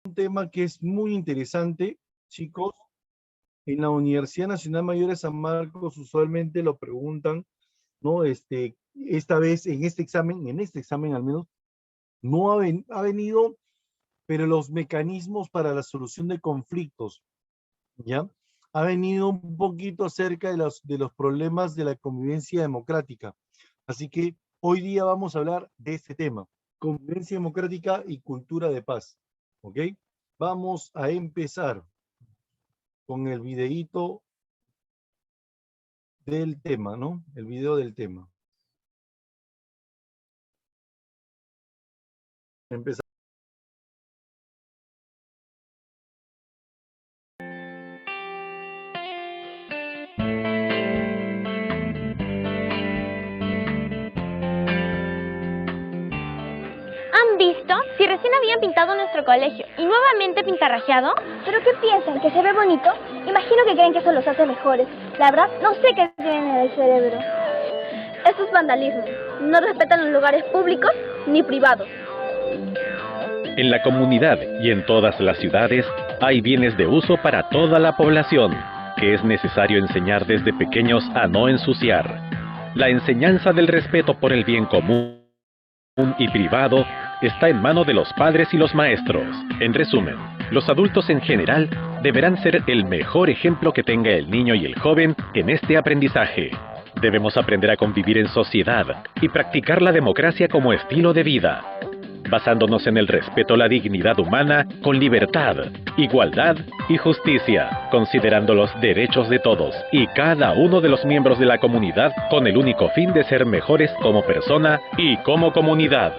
un tema que es muy interesante, chicos. En la Universidad Nacional Mayor de San Marcos usualmente lo preguntan, ¿no? Esta vez en este examen al menos, no ha venido, pero los mecanismos para la solución de conflictos, ¿ya? Ha venido un poquito acerca de los problemas de la convivencia democrática. Así que hoy día vamos a hablar de este tema, convivencia democrática y cultura de paz, ¿ok? Vamos a empezar con el videíto del tema, ¿no? El video del tema. Empezamos. ¿Han visto? Si recién habían pintado nuestro colegio y nuevamente pintarrajeado. ¿Pero qué piensan? ¿Que se ve bonito? Imagino que creen que eso los hace mejores. La verdad, no sé qué tienen en el cerebro. Eso es vandalismo. No respetan los lugares públicos ni privados. En la comunidad y en todas las ciudades hay bienes de uso para toda la población, que es necesario enseñar desde pequeños a no ensuciar. La enseñanza del respeto por el bien común y privado está en mano de los padres y los maestros. En resumen, los adultos en general deberán ser el mejor ejemplo que tenga el niño y el joven en este aprendizaje. Debemos aprender a convivir en sociedad y practicar la democracia como estilo de vida, basándonos en el respeto a la dignidad humana con libertad, igualdad y justicia, considerando los derechos de todos y cada uno de los miembros de la comunidad con el único fin de ser mejores como persona y como comunidad.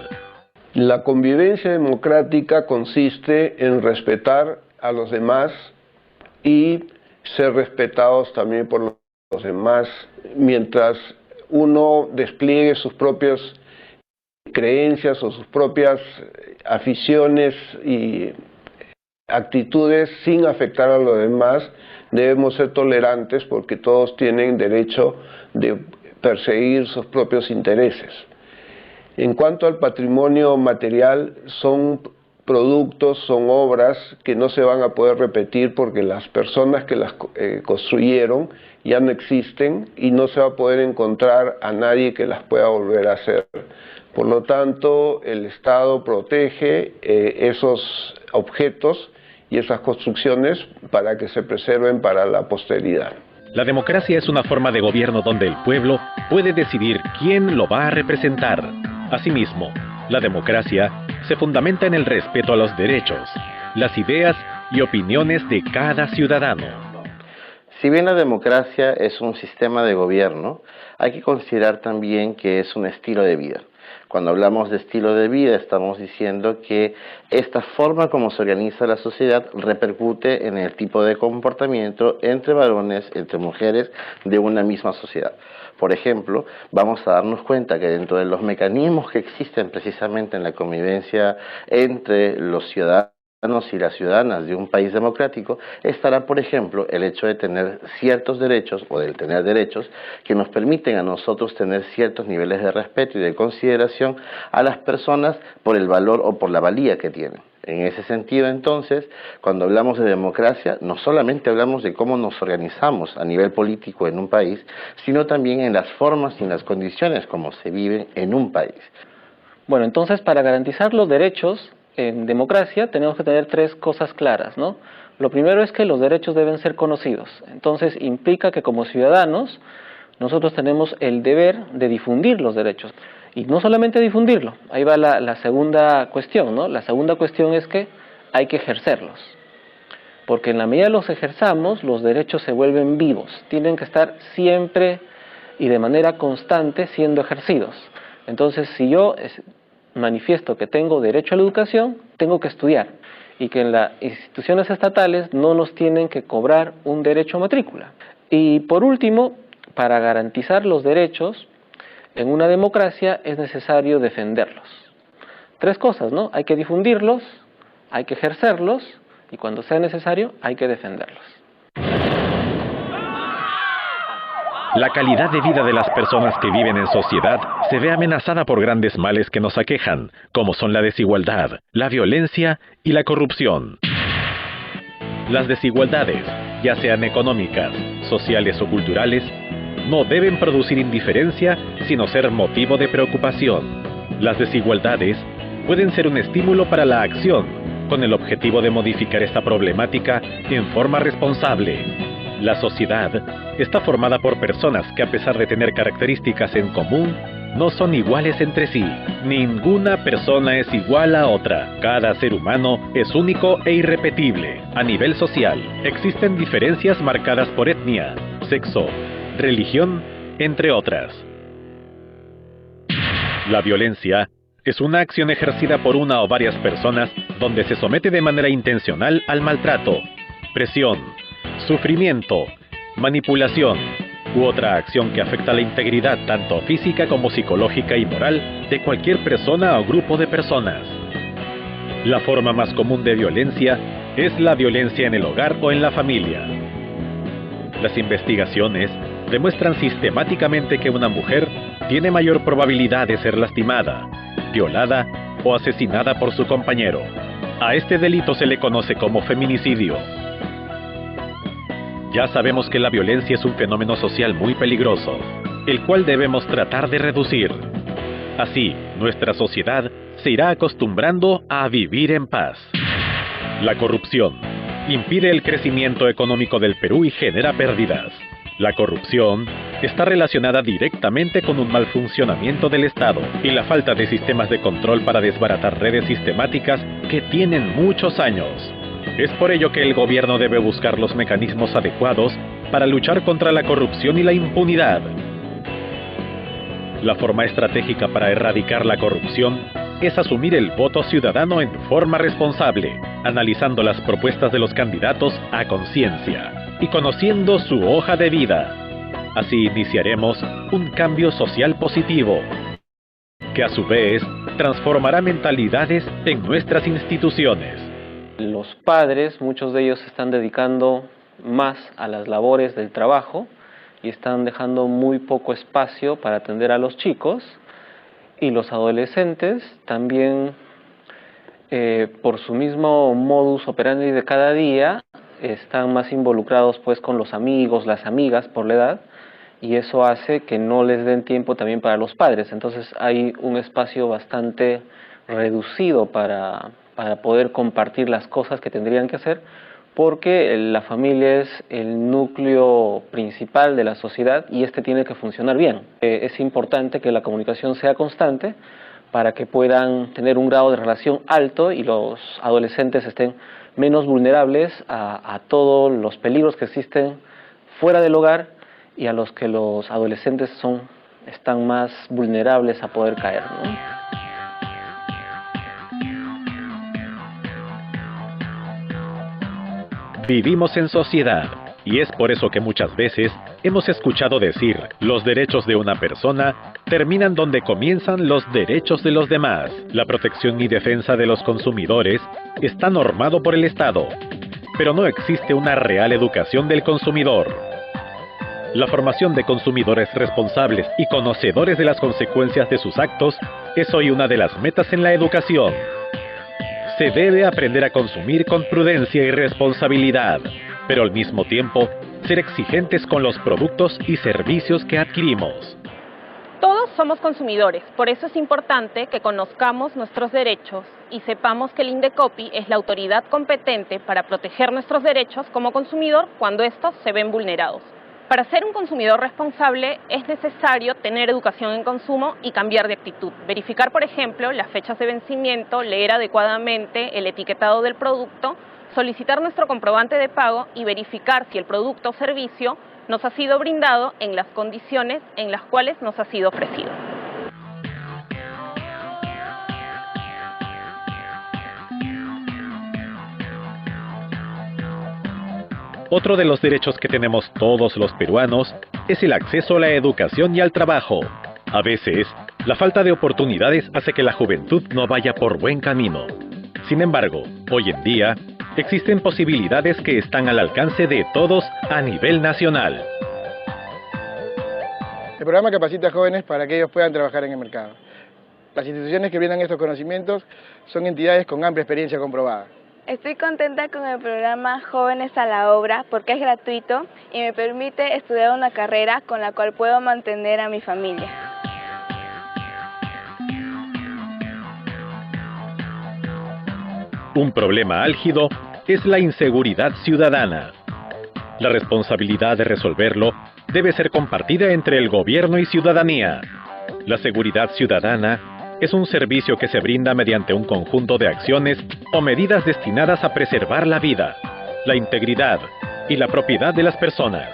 La convivencia democrática consiste en respetar a los demás y ser respetados también por los demás, mientras uno despliegue sus propias creencias o sus propias aficiones y actitudes sin afectar a los demás. Debemos ser tolerantes porque todos tienen derecho de perseguir sus propios intereses. En cuanto al patrimonio material, son productos, son obras que no se van a poder repetir porque las personas que las construyeron ya no existen y no se va a poder encontrar a nadie que las pueda volver a hacer. Por lo tanto, el Estado protege esos objetos y esas construcciones para que se preserven para la posteridad. La democracia es una forma de gobierno donde el pueblo puede decidir quién lo va a representar. Asimismo, la democracia se fundamenta en el respeto a los derechos, las ideas y opiniones de cada ciudadano. Si bien la democracia es un sistema de gobierno, hay que considerar también que es un estilo de vida. Cuando hablamos de estilo de vida, estamos diciendo que esta forma como se organiza la sociedad repercute en el tipo de comportamiento entre varones, entre mujeres de una misma sociedad. Por ejemplo, vamos a darnos cuenta que dentro de los mecanismos que existen precisamente en la convivencia entre los ciudadanos y las ciudadanas de un país democrático, estará, por ejemplo, el hecho de tener ciertos derechos o de tener derechos que nos permiten a nosotros tener ciertos niveles de respeto y de consideración a las personas por el valor o por la valía que tienen. En ese sentido, entonces, cuando hablamos de democracia, no solamente hablamos de cómo nos organizamos a nivel político en un país, sino también en las formas y en las condiciones como se vive en un país. Bueno, entonces, para garantizar los derechos en democracia tenemos que tener tres cosas claras, ¿no? Lo primero es que los derechos deben ser conocidos. Entonces, implica que como ciudadanos nosotros tenemos el deber de difundir los derechos. Y no solamente difundirlo, ahí va la segunda cuestión, ¿no? La segunda cuestión es que hay que ejercerlos. Porque en la medida que los ejerzamos, los derechos se vuelven vivos. Tienen que estar siempre y de manera constante siendo ejercidos. Entonces, si yo manifiesto que tengo derecho a la educación, tengo que estudiar. Y que en las instituciones estatales no nos tienen que cobrar un derecho a matrícula. Y por último, para garantizar los derechos, en una democracia es necesario defenderlos. Tres cosas, ¿no? Hay que difundirlos, hay que ejercerlos y cuando sea necesario hay que defenderlos. La calidad de vida de las personas que viven en sociedad se ve amenazada por grandes males que nos aquejan, como son la desigualdad, la violencia y la corrupción. Las desigualdades, ya sean económicas, sociales o culturales, no deben producir indiferencia, sino ser motivo de preocupación. Las desigualdades pueden ser un estímulo para la acción, con el objetivo de modificar esta problemática en forma responsable. La sociedad está formada por personas que, a pesar de tener características en común, no son iguales entre sí. Ninguna persona es igual a otra. Cada ser humano es único e irrepetible. A nivel social, existen diferencias marcadas por etnia, sexo, religión, entre otras. La violencia es una acción ejercida por una o varias personas donde se somete de manera intencional al maltrato, presión, sufrimiento, manipulación u otra acción que afecta la integridad tanto física como psicológica y moral de cualquier persona o grupo de personas. La forma más común de violencia es la violencia en el hogar o en la familia. Las investigaciones demuestran sistemáticamente que una mujer tiene mayor probabilidad de ser lastimada, violada o asesinada por su compañero. A este delito se le conoce como feminicidio. Ya sabemos que la violencia es un fenómeno social muy peligroso, el cual debemos tratar de reducir. Así, nuestra sociedad se irá acostumbrando a vivir en paz. La corrupción impide el crecimiento económico del Perú y genera pérdidas. La corrupción está relacionada directamente con un mal funcionamiento del Estado y la falta de sistemas de control para desbaratar redes sistemáticas que tienen muchos años. Es por ello que el gobierno debe buscar los mecanismos adecuados para luchar contra la corrupción y la impunidad. La forma estratégica para erradicar la corrupción es asumir el voto ciudadano en forma responsable, analizando las propuestas de los candidatos a conciencia y conociendo su hoja de vida. Así iniciaremos un cambio social positivo, que a su vez transformará mentalidades en nuestras instituciones. Los padres, muchos de ellos se están dedicando más a las labores del trabajo y están dejando muy poco espacio para atender a los chicos, y los adolescentes también, por su mismo modus operandi de cada día, están más involucrados pues con los amigos, las amigas por la edad, y eso hace que no les den tiempo también para los padres. Entonces hay un espacio bastante reducido para poder compartir las cosas que tendrían que hacer, porque la familia es el núcleo principal de la sociedad y este tiene que funcionar bien. Es importante que la comunicación sea constante para que puedan tener un grado de relación alto y los adolescentes estén menos vulnerables a todos los peligros que existen fuera del hogar y a los que los adolescentes están más vulnerables a poder caer, ¿no? Vivimos en sociedad, y es por eso que muchas veces hemos escuchado decir: los derechos de una persona terminan donde comienzan los derechos de los demás. La protección y defensa de los consumidores está normado por el Estado, pero no existe una real educación del consumidor. La formación de consumidores responsables y conocedores de las consecuencias de sus actos es hoy una de las metas en la educación. Se debe aprender a consumir con prudencia y responsabilidad, pero al mismo tiempo ser exigentes con los productos y servicios que adquirimos. Todos somos consumidores, por eso es importante que conozcamos nuestros derechos y sepamos que el Indecopi es la autoridad competente para proteger nuestros derechos como consumidor cuando estos se ven vulnerados. Para ser un consumidor responsable es necesario tener educación en consumo y cambiar de actitud. Verificar, por ejemplo, las fechas de vencimiento, leer adecuadamente el etiquetado del producto, solicitar nuestro comprobante de pago y verificar si el producto o servicio nos ha sido brindado en las condiciones en las cuales nos ha sido ofrecido. Otro de los derechos que tenemos todos los peruanos es el acceso a la educación y al trabajo. A veces, la falta de oportunidades hace que la juventud no vaya por buen camino. Sin embargo, hoy en día, existen posibilidades que están al alcance de todos a nivel nacional. El programa capacita a jóvenes para que ellos puedan trabajar en el mercado. Las instituciones que brindan estos conocimientos son entidades con amplia experiencia comprobada. Estoy contenta con el programa Jóvenes a la Obra porque es gratuito y me permite estudiar una carrera con la cual puedo mantener a mi familia. Un problema álgido es la inseguridad ciudadana. La responsabilidad de resolverlo debe ser compartida entre el gobierno y ciudadanía. La seguridad ciudadana es un servicio que se brinda mediante un conjunto de acciones o medidas destinadas a preservar la vida, la integridad y la propiedad de las personas.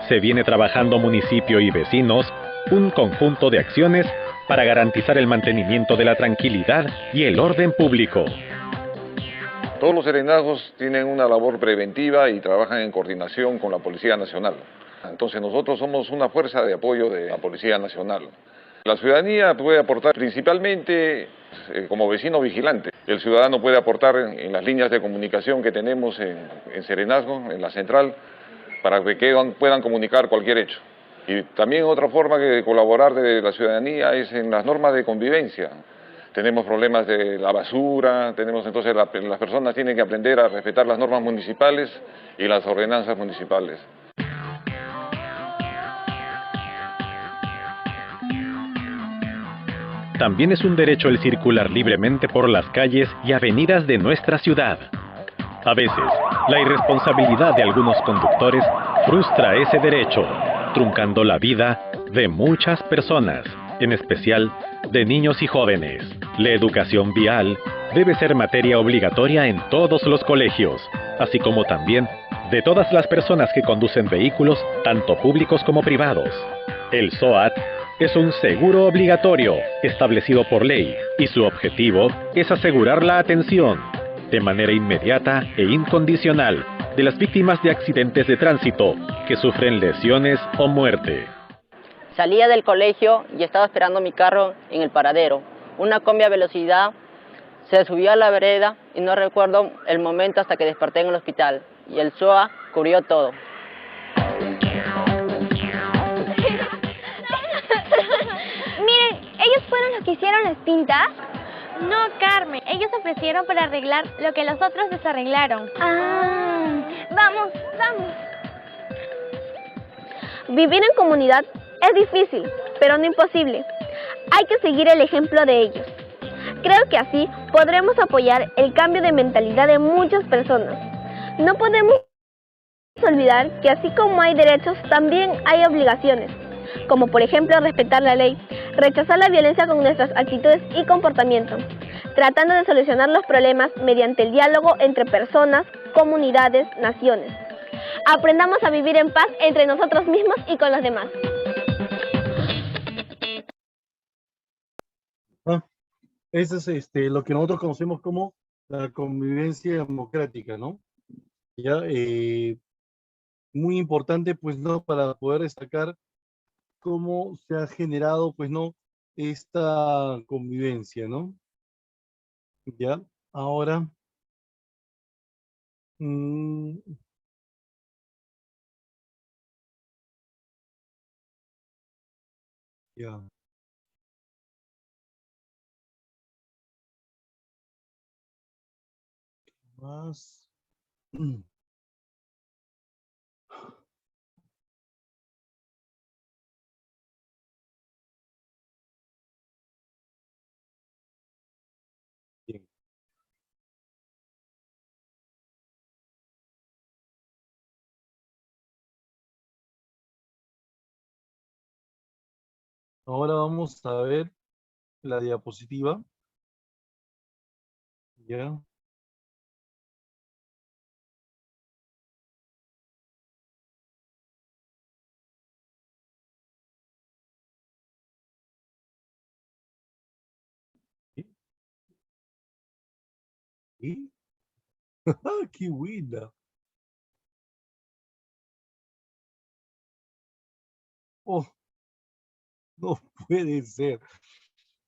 Se viene trabajando municipio y vecinos un conjunto de acciones para garantizar el mantenimiento de la tranquilidad y el orden público. Todos los serenazgos tienen una labor preventiva y trabajan en coordinación con la Policía Nacional. Entonces nosotros somos una fuerza de apoyo de la Policía Nacional. La ciudadanía puede aportar principalmente como vecino vigilante. El ciudadano puede aportar en las líneas de comunicación que tenemos en Serenazgo, en la central, para que puedan comunicar cualquier hecho. Y también otra forma de colaborar de la ciudadanía es en las normas de convivencia. Tenemos problemas de la basura, entonces las personas tienen que aprender a respetar las normas municipales y las ordenanzas municipales. También es un derecho el circular libremente por las calles y avenidas de nuestra ciudad. A veces, la irresponsabilidad de algunos conductores frustra ese derecho, truncando la vida de muchas personas, en especial de niños y jóvenes. La educación vial debe ser materia obligatoria en todos los colegios, así como también de todas las personas que conducen vehículos, tanto públicos como privados. El SOAT es un seguro obligatorio establecido por ley y su objetivo es asegurar la atención de manera inmediata e incondicional de las víctimas de accidentes de tránsito que sufren lesiones o muerte. Salía del colegio y estaba esperando mi carro en el paradero. Una combi a velocidad se subió a la vereda y no recuerdo el momento hasta que desperté en el hospital. Y el SOA cubrió todo. Miren, ellos fueron los que hicieron las pintas. No, Carmen, ellos ofrecieron para arreglar lo que los otros desarreglaron. Vamos. Vivir en comunidad es difícil, pero no imposible. Hay que seguir el ejemplo de ellos. Creo que así podremos apoyar el cambio de mentalidad de muchas personas. No podemos olvidar que así como hay derechos, también hay obligaciones, como por ejemplo respetar la ley, rechazar la violencia con nuestras actitudes y comportamientos, tratando de solucionar los problemas mediante el diálogo entre personas, comunidades, naciones. Aprendamos a vivir en paz entre nosotros mismos y con los demás. Eso es lo que nosotros conocemos como la convivencia democrática, ¿no? Ya, muy importante, pues, ¿no? Para poder destacar cómo se ha generado, pues, ¿no? Esta convivencia, ¿no? Ya, ahora, ya. Más. Bien. Ahora vamos a ver la diapositiva. Ya. ¿Y? ¡Qué buena! Oh, no puede ser.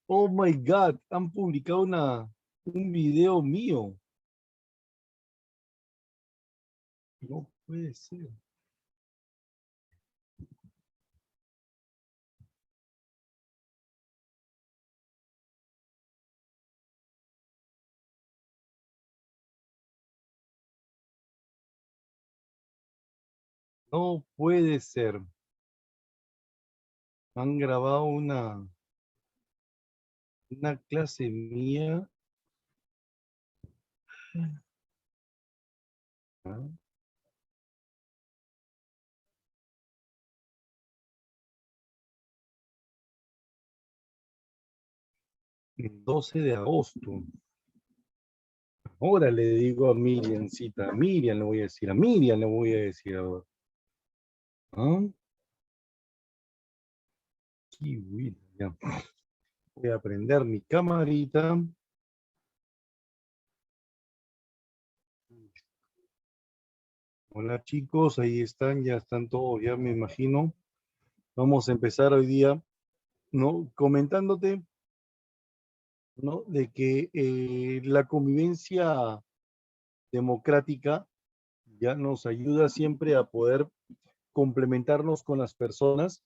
Oh my God, han publicado un video mío. No puede ser. No puede ser. Han grabado una clase mía. ¿Ah? El 12 de agosto. Ahora le digo a Miriamcita, a Miriam le voy a decir, a Miriam le voy a decir ahora. ¿Ah? Qué bueno, ya. Voy a prender mi camarita. Hola chicos, ahí están, ya están todos, ya me imagino. Vamos a empezar hoy día, ¿no? Comentándote, ¿no? De que la convivencia democrática ya nos ayuda siempre a poder complementarnos con las personas,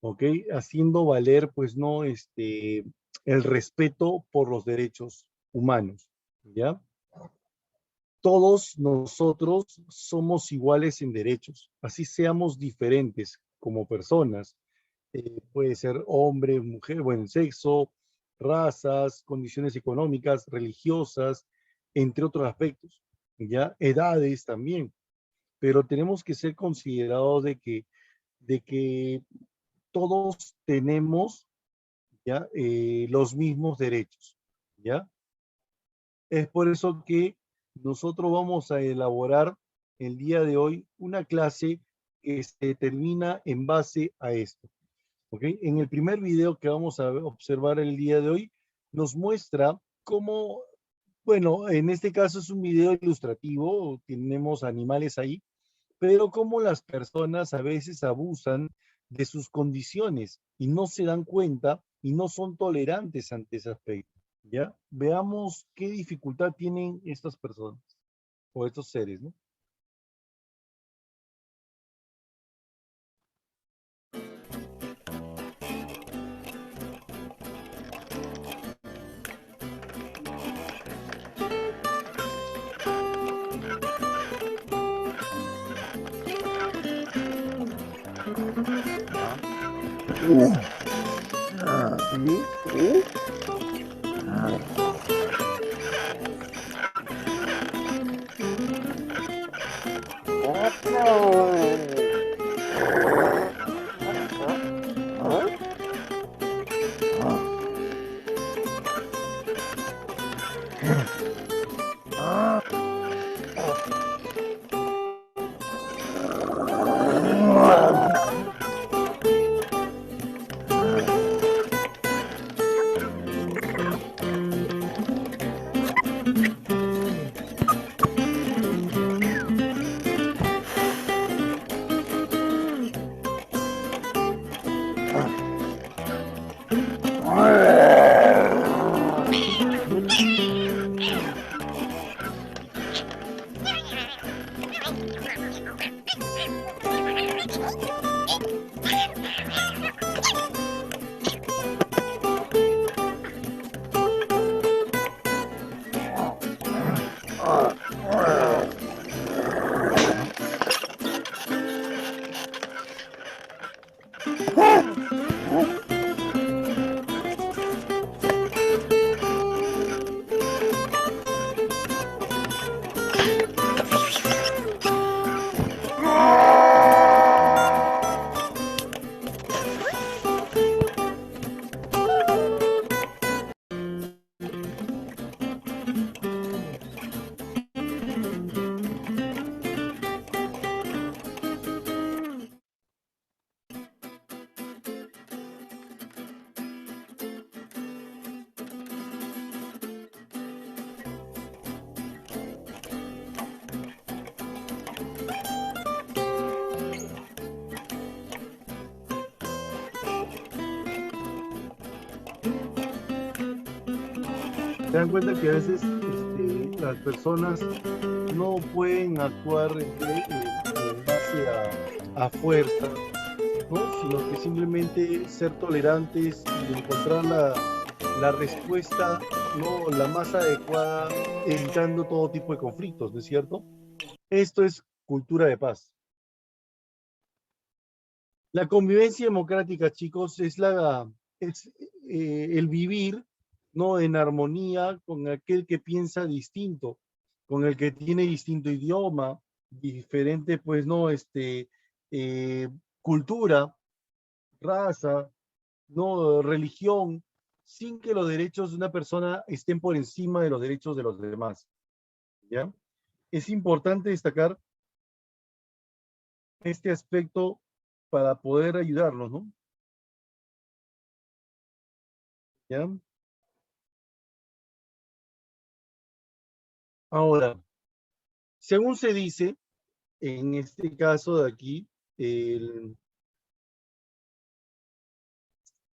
¿ok? Haciendo valer, pues, ¿no? El respeto por los derechos humanos, ¿ya? Todos nosotros somos iguales en derechos, así seamos diferentes como personas. Puede ser hombre, mujer, buen sexo, razas, condiciones económicas, religiosas, entre otros aspectos, ¿ya? Edades también, pero tenemos que ser considerados de que todos tenemos, ¿ya? Los mismos derechos, ¿ya? Es por eso que nosotros vamos a elaborar el día de hoy una clase que se termina en base a esto. ¿Ok? En el primer video que vamos a observar el día de hoy, nos muestra cómo, bueno, en este caso es un video ilustrativo, tenemos animales ahí, pero cómo las personas a veces abusan de sus condiciones y no se dan cuenta y no son tolerantes ante ese aspecto. ¿Ya? Veamos qué dificultad tienen estas personas o estos seres, ¿no? Se dan cuenta que a veces las personas no pueden actuar en base a fuerza, ¿no? Sino que simplemente ser tolerantes y encontrar la respuesta, ¿no? La más adecuada, evitando todo tipo de conflictos, ¿no es cierto? Esto es cultura de paz. La convivencia democrática, chicos, es el vivir, ¿no?, en armonía con aquel que piensa distinto, con el que tiene distinto idioma, diferente, pues, ¿no?, cultura, raza, ¿no?, religión, sin que los derechos de una persona estén por encima de los derechos de los demás, ¿ya? Es importante destacar este aspecto para poder ayudarnos, ¿no? ¿Ya? Ahora, según se dice, en este caso de aquí,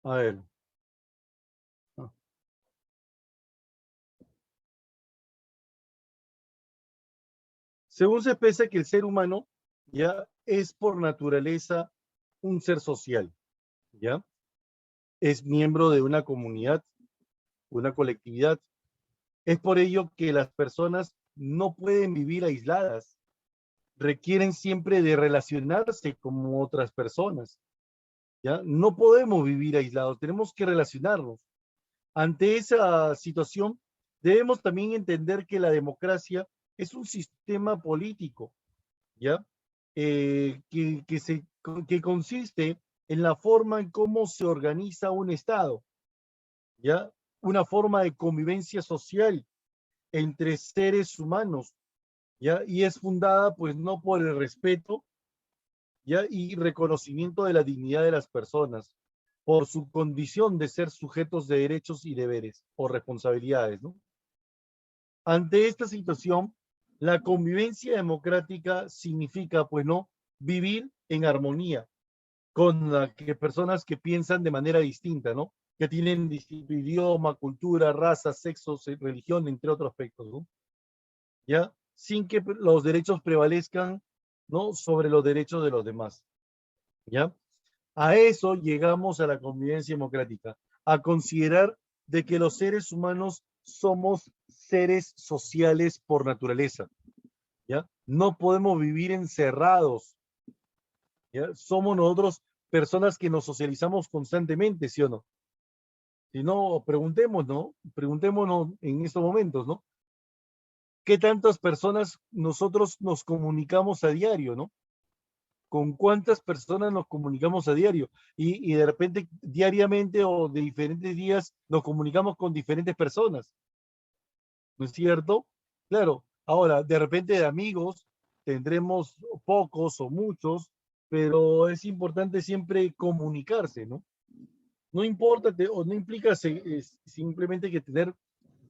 a ver, ah, según se expresa que el ser humano ya es por naturaleza un ser social, ¿ya? Es miembro de una comunidad, una colectividad. Es por ello que las personas no pueden vivir aisladas, requieren siempre de relacionarse con otras personas, ¿ya? No podemos vivir aislados, tenemos que relacionarnos. Ante esa situación, debemos también entender que la democracia es un sistema político, ¿ya? Que consiste en la forma en cómo se organiza un Estado, ¿ya? Una forma de convivencia social entre seres humanos, ¿ya? Y es fundada, pues, no por el respeto, ¿ya?, y reconocimiento de la dignidad de las personas, por su condición de ser sujetos de derechos y deberes o responsabilidades, ¿no? Ante esta situación, la convivencia democrática significa, pues, ¿no?, vivir en armonía con personas que piensan de manera distinta, ¿no?, que tienen distinto idioma, cultura, raza, sexo, religión, entre otros aspectos, ¿no? ¿Ya? Sin que los derechos prevalezcan, ¿no?, sobre los derechos de los demás, ¿ya? A eso llegamos a la convivencia democrática, a considerar de que los seres humanos somos seres sociales por naturaleza, ¿ya? No podemos vivir encerrados, ¿ya? Somos nosotros personas que nos socializamos constantemente, ¿sí o no? Si no, preguntémonos, ¿no? Preguntémonos en estos momentos, ¿no? ¿Qué tantas personas nosotros nos comunicamos a diario, ¿no? ¿Con cuántas personas nos comunicamos a diario? Y de repente, diariamente o de diferentes días, nos comunicamos con diferentes personas, ¿no es cierto? Claro, ahora, de repente de amigos tendremos pocos o muchos, pero es importante siempre comunicarse, ¿no? No importa, o no implica simplemente que tener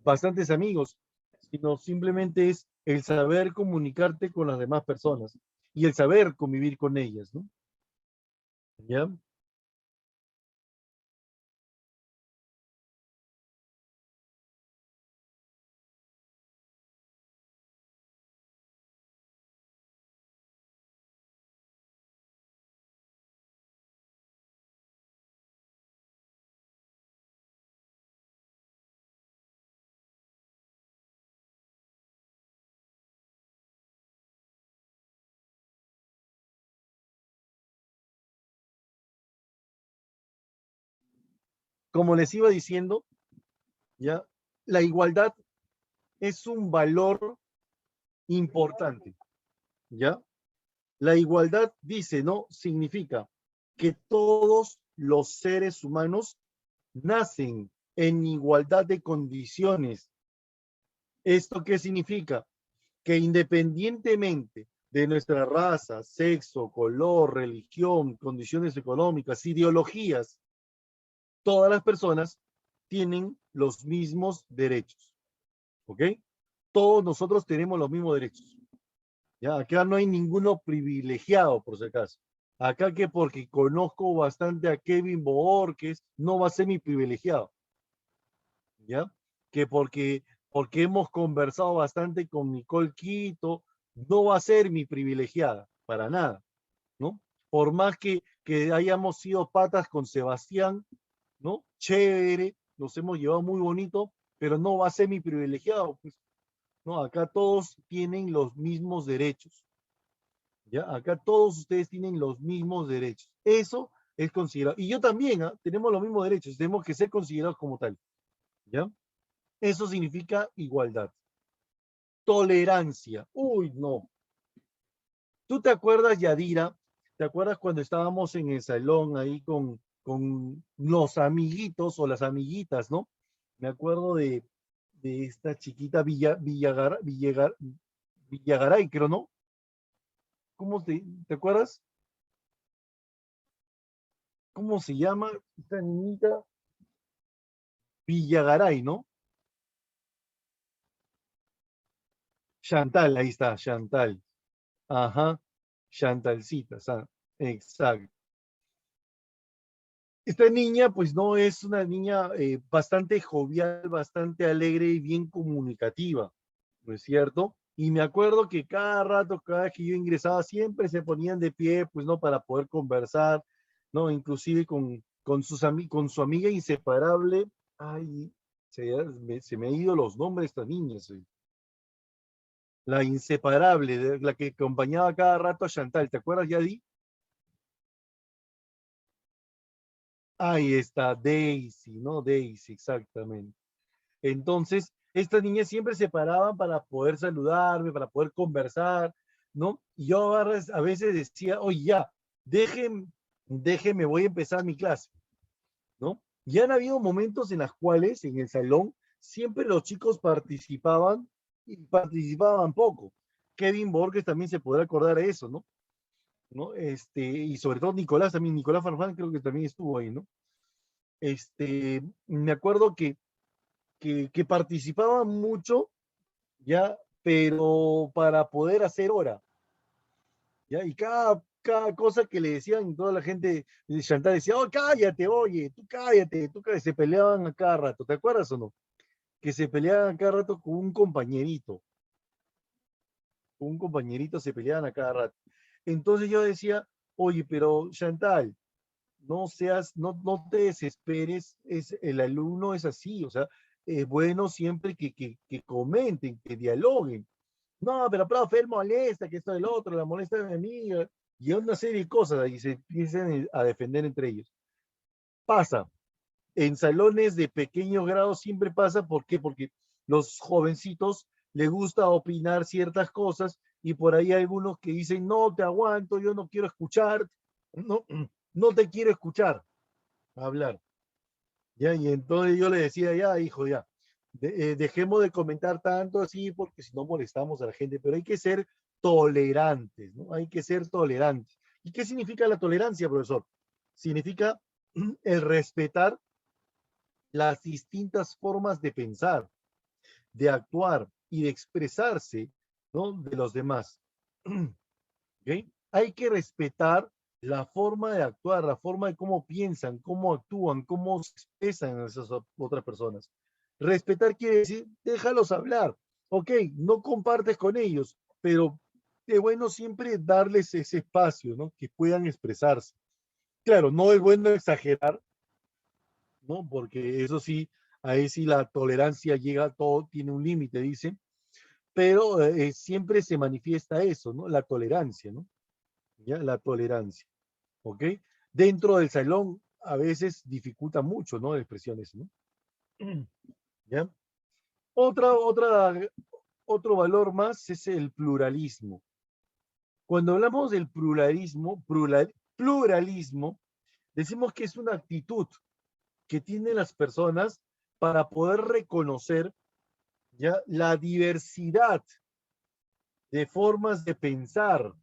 bastantes amigos, sino simplemente es el saber comunicarte con las demás personas y el saber convivir con ellas, ¿no? ¿Ya? Como les iba diciendo, ¿ya? La igualdad es un valor importante, ¿ya? La igualdad, dice, ¿no?, significa que todos los seres humanos nacen en igualdad de condiciones. ¿Esto qué significa? Que independientemente de nuestra raza, sexo, color, religión, condiciones económicas, ideologías, todas las personas tienen los mismos derechos, ¿ok? Todos nosotros tenemos los mismos derechos. Ya, acá no hay ninguno privilegiado, por si acaso. Acá que porque conozco bastante a Kevin Boorques, no va a ser mi privilegiado. ¿Ya? Que porque hemos conversado bastante con Nicole Quito, no va a ser mi privilegiada, para nada, ¿no? Por más que hayamos sido patas con Sebastián, ¿no? Chévere, nos hemos llevado muy bonito, pero no va a ser mi privilegiado, pues, ¿no? Acá todos tienen los mismos derechos, ¿Ya? Acá todos ustedes tienen los mismos derechos. Eso es considerado. Y yo también, ¿ah? Tenemos los mismos derechos, tenemos que ser considerados como tal. ¿Ya? Eso significa igualdad. Tolerancia. Uy, no. ¿Tú te acuerdas, Yadira? ¿Te acuerdas cuando estábamos en el salón ahí con los amiguitos o las amiguitas, ¿no? Me acuerdo de esta chiquita Villagaray, creo, ¿no? ¿Cómo te acuerdas? ¿Cómo se llama esta niñita? Villagaray, ¿no? Chantal, ahí está, Chantal. Ajá, Chantalcita, exacto. Esta niña, pues no es una niña bastante jovial, bastante alegre y bien comunicativa, ¿no es cierto? Y me acuerdo que cada rato, cada vez que yo ingresaba, siempre se ponían de pie, pues no, para poder conversar, ¿no? Inclusive con con su amiga inseparable. Ay, se me han ido los nombres de estas niñas. La inseparable, la que acompañaba cada rato a Chantal, ¿te acuerdas, Yadi? Ahí está, Daisy, ¿no? Daisy, exactamente. Entonces, estas niñas siempre se paraban para poder saludarme, para poder conversar, ¿no? Y yo a veces decía, oye, ya, déjenme, voy a empezar mi clase, ¿no? Y han habido momentos en los cuales en el salón siempre los chicos participaban y participaban poco. Kevin Borges también se podrá acordar de eso, ¿no? Y sobre todo Nicolás también, Nicolás Farfán creo que también estuvo ahí, ¿no? Me acuerdo que participaban mucho, ¿ya? Pero para poder hacer hora, ¿ya? Y cada cosa que le decían, toda la gente de Chantal decía, oh, cállate, oye, tú cállate, se peleaban a cada rato, ¿te acuerdas o no? Que se peleaban a cada rato con un compañerito se peleaban a cada rato. Entonces yo decía, oye, pero Chantal, no te desesperes, el alumno es así, o sea, es bueno siempre que comenten, que dialoguen. No, pero profe, él molesta, que esto del otro, la molesta de mi amiga, y una serie de cosas, y se empiezan a defender entre ellos. Pasa, en salones de pequeño grado siempre pasa, ¿por qué? Porque los jovencitos les gusta opinar ciertas cosas, y por ahí hay algunos que dicen, no te aguanto, yo no quiero escuchar, no, no te quiero escuchar hablar. ¿Ya? Y entonces yo le decía, ya, hijo, ya, dejemos de comentar tanto así, porque si no molestamos a la gente, pero hay que ser tolerantes, ¿no? Hay que ser tolerantes. ¿Y qué significa la tolerancia, profesor? Significa el respetar las distintas formas de pensar, de actuar y de expresarse, ¿no? De los demás. ¿Okay? Hay que respetar la forma de actuar, la forma de cómo piensan, cómo actúan, cómo se expresan esas otras personas. Respetar quiere decir, déjalos hablar. Ok, no compartes con ellos, pero es bueno siempre darles ese espacio, ¿no? Que puedan expresarse. Claro, no es bueno exagerar, ¿no? Porque eso sí, ahí sí la tolerancia llega, todo tiene un límite, dice, pero siempre se manifiesta eso, ¿no? La tolerancia, ¿no? ¿Ya? La tolerancia. ¿Ok? Dentro del salón a veces dificulta mucho, ¿no? Expresiones, ¿no? ¿Ya? Otro valor más es el pluralismo. Cuando hablamos del pluralismo, decimos que es una actitud que tienen las personas para poder reconocer, ¿ya? La diversidad de formas de pensar,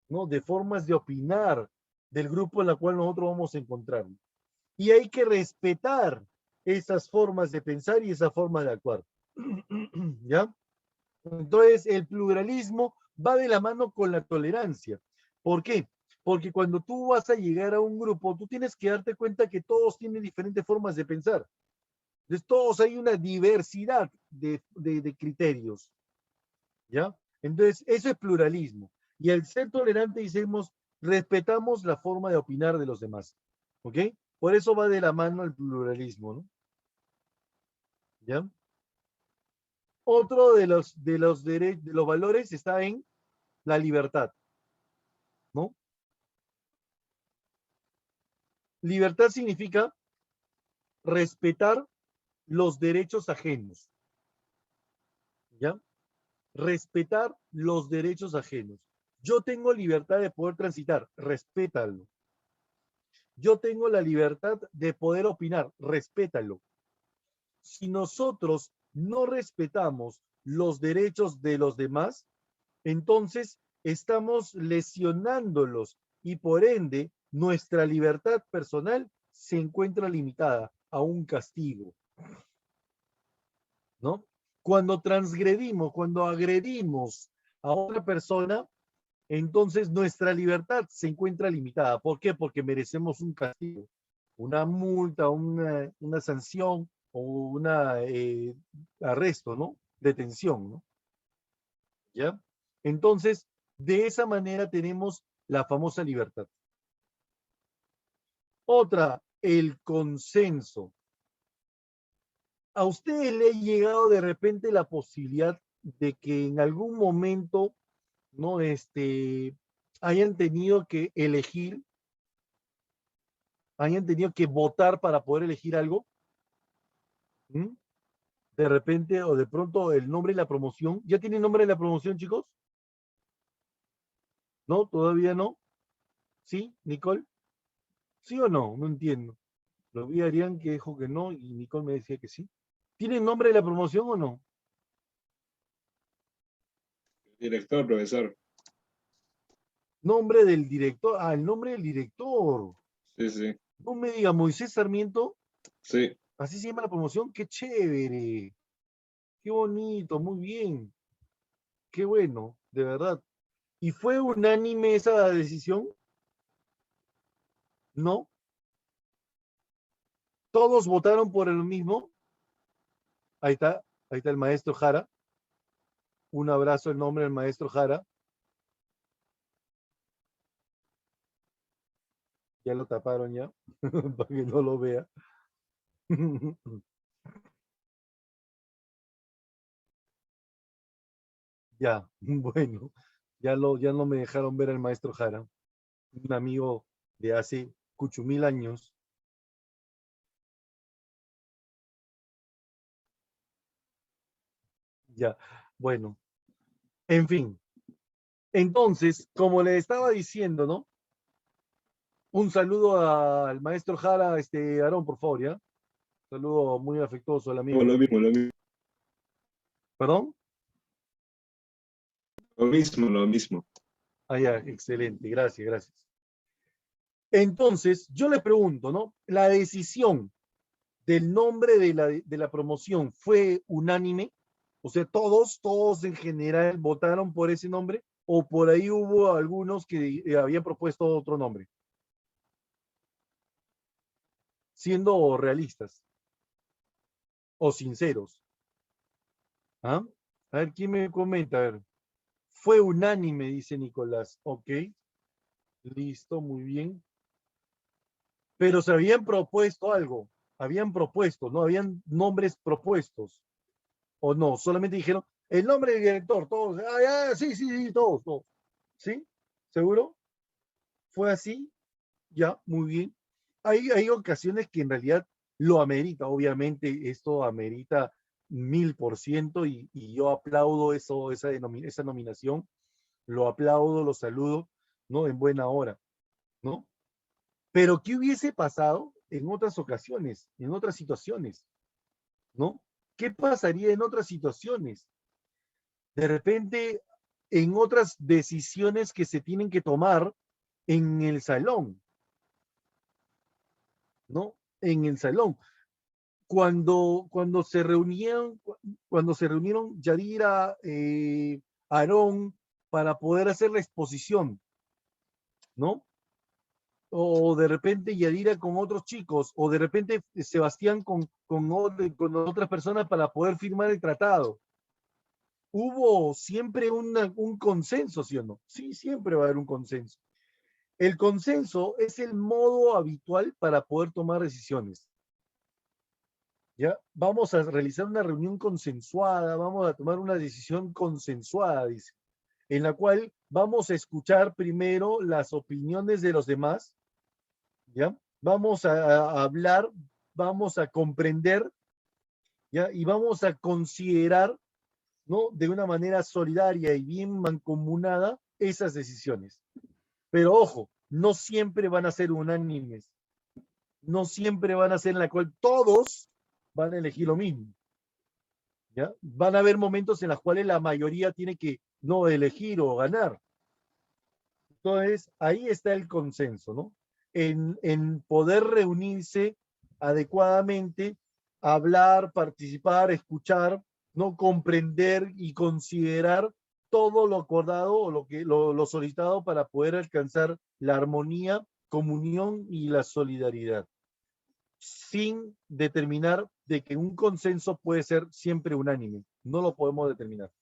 ¿no? De formas de opinar del grupo en la cual nosotros vamos a encontrar. Y hay que respetar esas formas de pensar y esa forma de actuar. ¿Ya? Entonces, el pluralismo va de la mano con la tolerancia. ¿Por qué? Porque cuando tú vas a llegar a un grupo, tú tienes que darte cuenta que todos tienen diferentes formas de pensar. Entonces, todos hay una diversidad de criterios. ¿Ya? Entonces, eso es pluralismo. Y al ser tolerante, decimos, respetamos la forma de opinar de los demás. ¿Ok? Por eso va de la mano el pluralismo, ¿no? ¿Ya? Otro de los valores está en la libertad. Libertad significa respetar los derechos ajenos. ¿Ya? Respetar los derechos ajenos. Yo tengo libertad de poder transitar, respétalo. Yo tengo la libertad de poder opinar, respétalo. Si nosotros no respetamos los derechos de los demás, entonces estamos lesionándolos y por ende nuestra libertad personal se encuentra limitada a un castigo. ¿No? Cuando transgredimos, cuando agredimos a otra persona, entonces nuestra libertad se encuentra limitada. ¿Por qué? Porque merecemos un castigo, una multa, una sanción o un arresto, ¿no? Detención, ¿no? ¿Ya? Entonces, de esa manera tenemos la famosa libertad. Otra, el consenso. ¿A ustedes le ha llegado de repente la posibilidad de que en algún momento, ¿no? Hayan tenido que elegir, hayan tenido que votar para poder elegir algo? ¿Mm? De repente o de pronto el nombre y la promoción. ¿Ya tienen nombre de la promoción, chicos? ¿No? ¿Todavía no? ¿Sí, Nicole? ¿Sí o no? No entiendo. Lo vi a Arián que dijo que no y Nicole me decía que sí. ¿Tienen nombre de la promoción o no? Director, profesor. Nombre del director. Ah, el nombre del director. Sí, sí. No me diga, Moisés Sarmiento. Sí. Así se llama la promoción. Qué chévere. Qué bonito, muy bien. Qué bueno, de verdad. ¿Y fue unánime esa decisión? ¿No? ¿Todos votaron por el mismo? Ahí está el maestro Jara. Un abrazo en nombre del maestro Jara. Ya lo taparon ya, para que no lo vea. Ya, bueno, ya no me dejaron ver al maestro Jara, un amigo de hace 8.000 años. Ya, bueno, en fin. Entonces, como le estaba diciendo, ¿no? Un saludo al maestro Jara, Aarón, por favor, ¿ya? Saludo muy afectuoso al amigo. Lo mismo. ¿Perdón? Lo mismo. Ah, ya, excelente, gracias. Entonces, yo le pregunto, ¿no? ¿La decisión del nombre de la promoción fue unánime? O sea, todos en general votaron por ese nombre, o por ahí hubo algunos que habían propuesto otro nombre. Siendo realistas o sinceros. ¿Ah? A ver, ¿quién me comenta? A ver. Fue unánime, dice Nicolás. Ok. Listo, muy bien. Pero se habían propuesto algo. Habían propuesto, ¿no? Habían nombres propuestos. ¿O no? Solamente dijeron, el nombre del director, todos. Ah, sí, todos. ¿Sí? ¿Seguro? ¿Fue así? Ya, muy bien. Hay ocasiones que en realidad lo amerita. Obviamente esto amerita 1000% y yo aplaudo esa nominación. Lo aplaudo, lo saludo, ¿no? En buena hora, ¿no? Pero ¿qué hubiese pasado en otras ocasiones, en otras situaciones, ¿no? ¿Qué pasaría en otras situaciones? De repente, en otras decisiones que se tienen que tomar en el salón, ¿no? En el salón. Cuando se reunieron Yadira, Aarón, para poder hacer la exposición, ¿no? O de repente Yadira con otros chicos, o de repente Sebastián con otras personas para poder firmar el tratado. Hubo siempre un consenso, ¿sí o no? Sí, siempre va a haber un consenso. El consenso es el modo habitual para poder tomar decisiones. ¿Ya? Vamos a realizar una reunión consensuada, vamos a tomar una decisión consensuada, dice, en la cual vamos a escuchar primero las opiniones de los demás, ¿ya? vamos a hablar, vamos a comprender, ¿ya? Y vamos a considerar, ¿no? De una manera solidaria y bien mancomunada esas decisiones. Pero ojo, no siempre van a ser unánimes. No siempre van a ser en la cual todos van a elegir lo mismo. ¿Ya? Van a haber momentos en los cuales la mayoría tiene que no elegir o ganar. Entonces, ahí está el consenso, ¿no? En poder reunirse adecuadamente, hablar, participar, escuchar, no comprender y considerar todo lo acordado o lo solicitado para poder alcanzar la armonía, comunión y la solidaridad, sin determinar de que un consenso puede ser siempre unánime. No lo podemos determinar.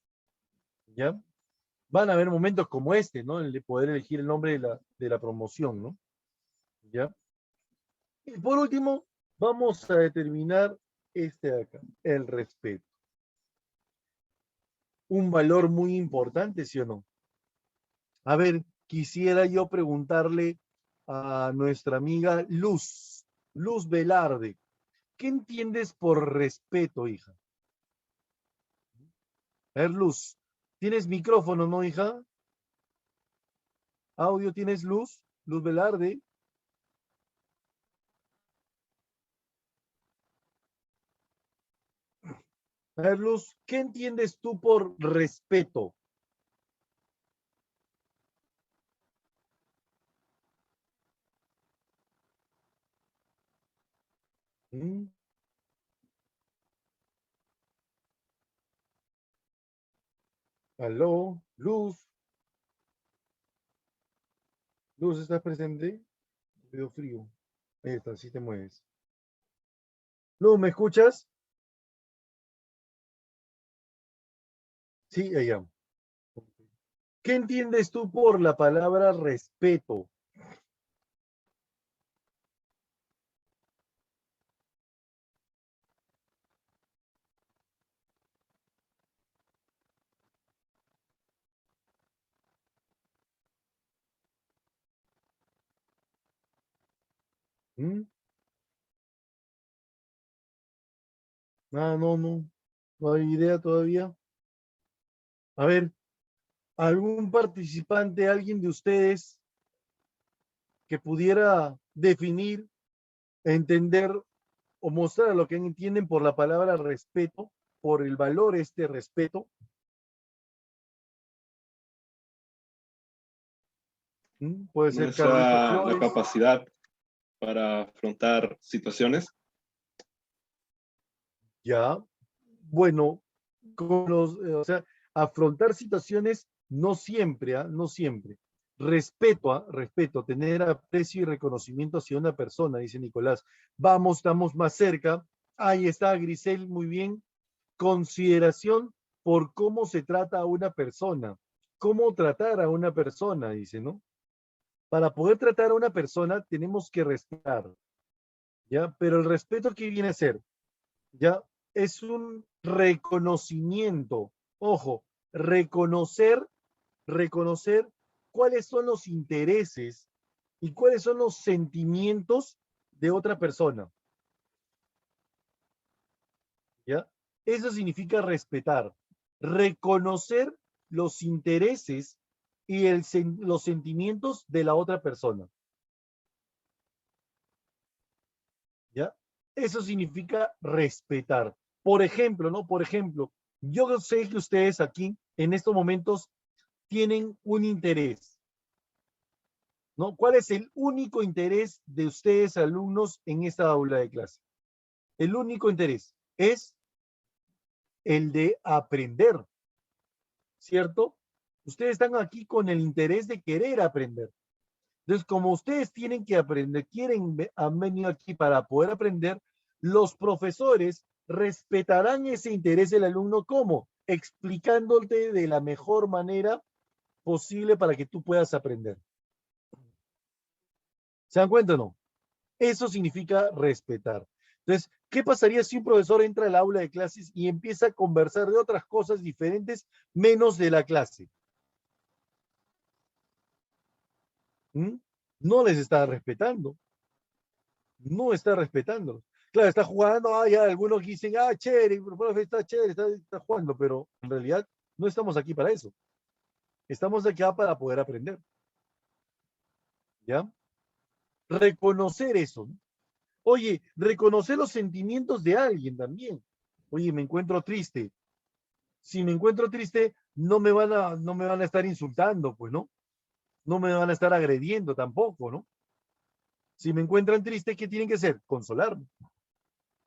¿Ya? Van a haber momentos como este, ¿no? El de poder elegir el nombre de la promoción, ¿no? ¿Ya? Y por último, vamos a determinar este de acá, el respeto. Un valor muy importante, ¿sí o no? A ver, quisiera yo preguntarle a nuestra amiga Luz Velarde, ¿qué entiendes por respeto, hija? A ver, Luz, ¿tienes micrófono, no, hija? ¿Audio tienes, Luz Velarde? A ver, Luz, ¿qué entiendes tú por respeto? ¿Mm? ¿Aló? Luz. Luz, ¿estás presente? Veo frío. Ahí está, sí te mueves. Luz, ¿me escuchas? Sí, allá. ¿Qué entiendes tú por la palabra respeto? ¿Mm? Ah, no hay idea todavía. A ver, ¿algún participante, alguien de ustedes que pudiera definir, entender o mostrar lo que entienden por la palabra respeto, por el valor este respeto? Puede ser Carlitos La Flores. capacidad para afrontar situaciones. Ya, bueno, o sea, afrontar situaciones no siempre, no siempre. Respeto, tener aprecio y reconocimiento hacia una persona, dice Nicolás. Vamos, estamos más cerca. Ahí está Grisel, muy bien. Consideración por cómo se trata a una persona. Cómo tratar a una persona, dice, ¿no? Para poder tratar a una persona tenemos que respetar, ¿ya? Pero el respeto, ¿qué viene a ser? ¿Ya? Es un reconocimiento. Ojo, reconocer cuáles son los intereses y cuáles son los sentimientos de otra persona. ¿Ya? Eso significa respetar. Reconocer los intereses y los sentimientos de la otra persona. ¿Ya? Eso significa respetar. Por ejemplo, ¿no? Por ejemplo, yo sé que ustedes aquí, en estos momentos, tienen un interés, ¿no? ¿Cuál es el único interés de ustedes, alumnos, en esta aula de clase? El único interés es el de aprender, ¿cierto? Ustedes están aquí con el interés de querer aprender. Entonces, como ustedes tienen que aprender, han venido aquí para poder aprender, los profesores respetarán ese interés del alumno. ¿Cómo? Explicándote de la mejor manera posible para que tú puedas aprender. ¿Se dan cuenta o no? Eso significa respetar. Entonces, ¿qué pasaría si un profesor entra al aula de clases y empieza a conversar de otras cosas diferentes menos de la clase? ¿Mm? No les está respetando. No está respetándolos. Claro, está jugando, ya algunos dicen, chévere, profe, está chévere, está jugando, pero en realidad no estamos aquí para eso. Estamos acá para poder aprender. ¿Ya? Reconocer eso, ¿no? Oye, reconocer los sentimientos de alguien también. Oye, me encuentro triste. Si me encuentro triste, no me van a estar insultando, pues, ¿no? No me van a estar agrediendo tampoco, ¿no? Si me encuentran triste, ¿qué tienen que hacer? Consolarme,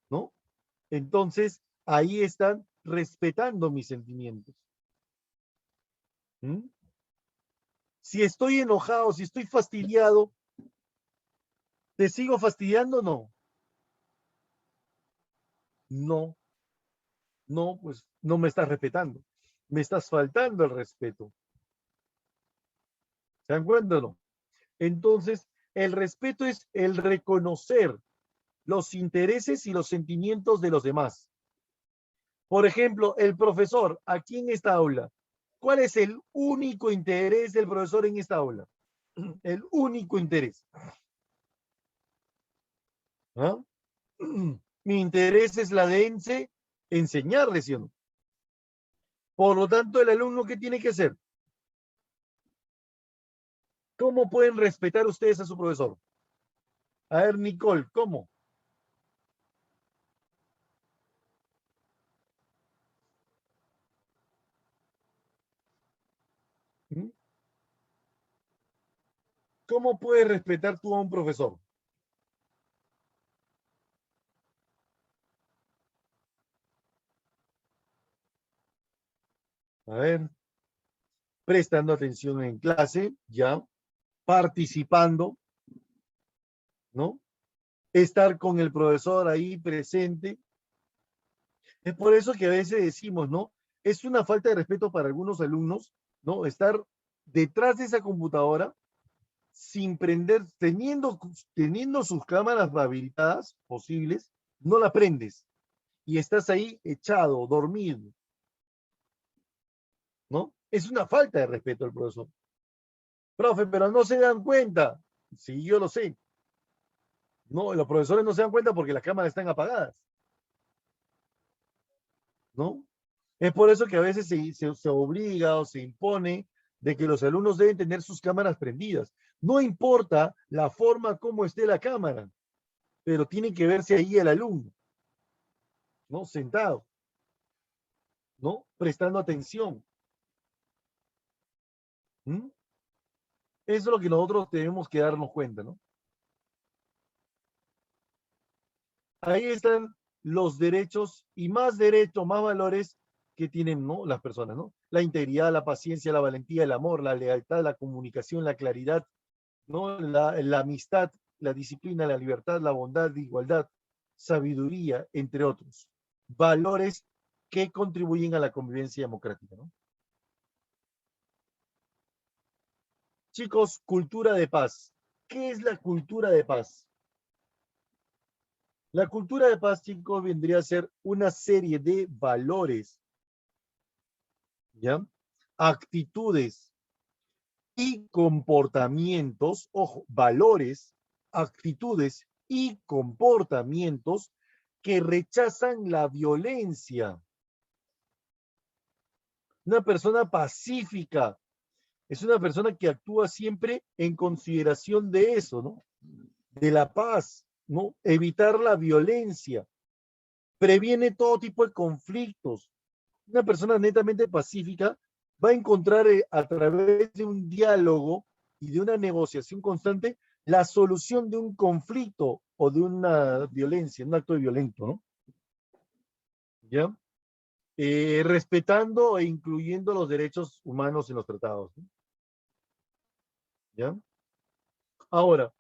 ¿no? Entonces, ahí están respetando mis sentimientos. ¿Mm? Si estoy enojado, si estoy fastidiado, ¿te sigo fastidiando o no? No, no, pues no me estás respetando. Me estás faltando el respeto. ¿Se dan cuenta o no? Entonces, el respeto es el reconocer los intereses y los sentimientos de los demás. Por ejemplo, el profesor, aquí en esta aula, ¿cuál es el único interés del profesor en esta aula? El único interés. ¿Ah? Mi interés es la de enseñarle, ¿sí o no? Por lo tanto, el alumno, ¿qué tiene que hacer? ¿Cómo pueden respetar ustedes a su profesor? A ver, Nicole, ¿cómo? ¿Mm? ¿Cómo puedes respetar tú a un profesor? A ver, prestando atención en clase, ya, participando, ¿no? Estar con el profesor ahí presente. Es por eso que a veces decimos, ¿no? Es una falta de respeto para algunos alumnos, ¿no? Estar detrás de esa computadora sin prender, teniendo sus cámaras habilitadas posibles, no la prendes y estás ahí echado, dormido, ¿no? Es una falta de respeto al profesor. Profe, pero no se dan cuenta. Sí, yo lo sé. No, los profesores no se dan cuenta porque las cámaras están apagadas, ¿no? Es por eso que a veces se obliga o se impone de que los alumnos deben tener sus cámaras prendidas. No importa la forma como esté la cámara, pero tiene que verse ahí el alumno, ¿no? Sentado, ¿no? Prestando atención. ¿Mm? Eso es lo que nosotros tenemos que darnos cuenta, ¿no? Ahí están los derechos y más derechos, más valores que tienen, ¿no? Las personas, ¿no? La integridad, la paciencia, la valentía, el amor, la lealtad, la comunicación, la claridad, ¿no? La amistad, la disciplina, la libertad, la bondad, la igualdad, sabiduría, entre otros. Valores que contribuyen a la convivencia democrática, ¿no? Chicos, cultura de paz. ¿Qué es la cultura de paz? La cultura de paz, chicos, vendría a ser una serie de valores, ¿ya? Actitudes y comportamientos, ojo, valores, actitudes y comportamientos que rechazan la violencia. Una persona pacífica es una persona que actúa siempre en consideración de eso, ¿no? De la paz, ¿no? Evitar la violencia, previene todo tipo de conflictos. Una persona netamente pacífica va a encontrar a través de un diálogo y de una negociación constante la solución de un conflicto o de una violencia, un acto violento, ¿no? ¿Ya? Respetando e incluyendo los derechos humanos en los tratados, ¿no? ¿Ya? Ahora,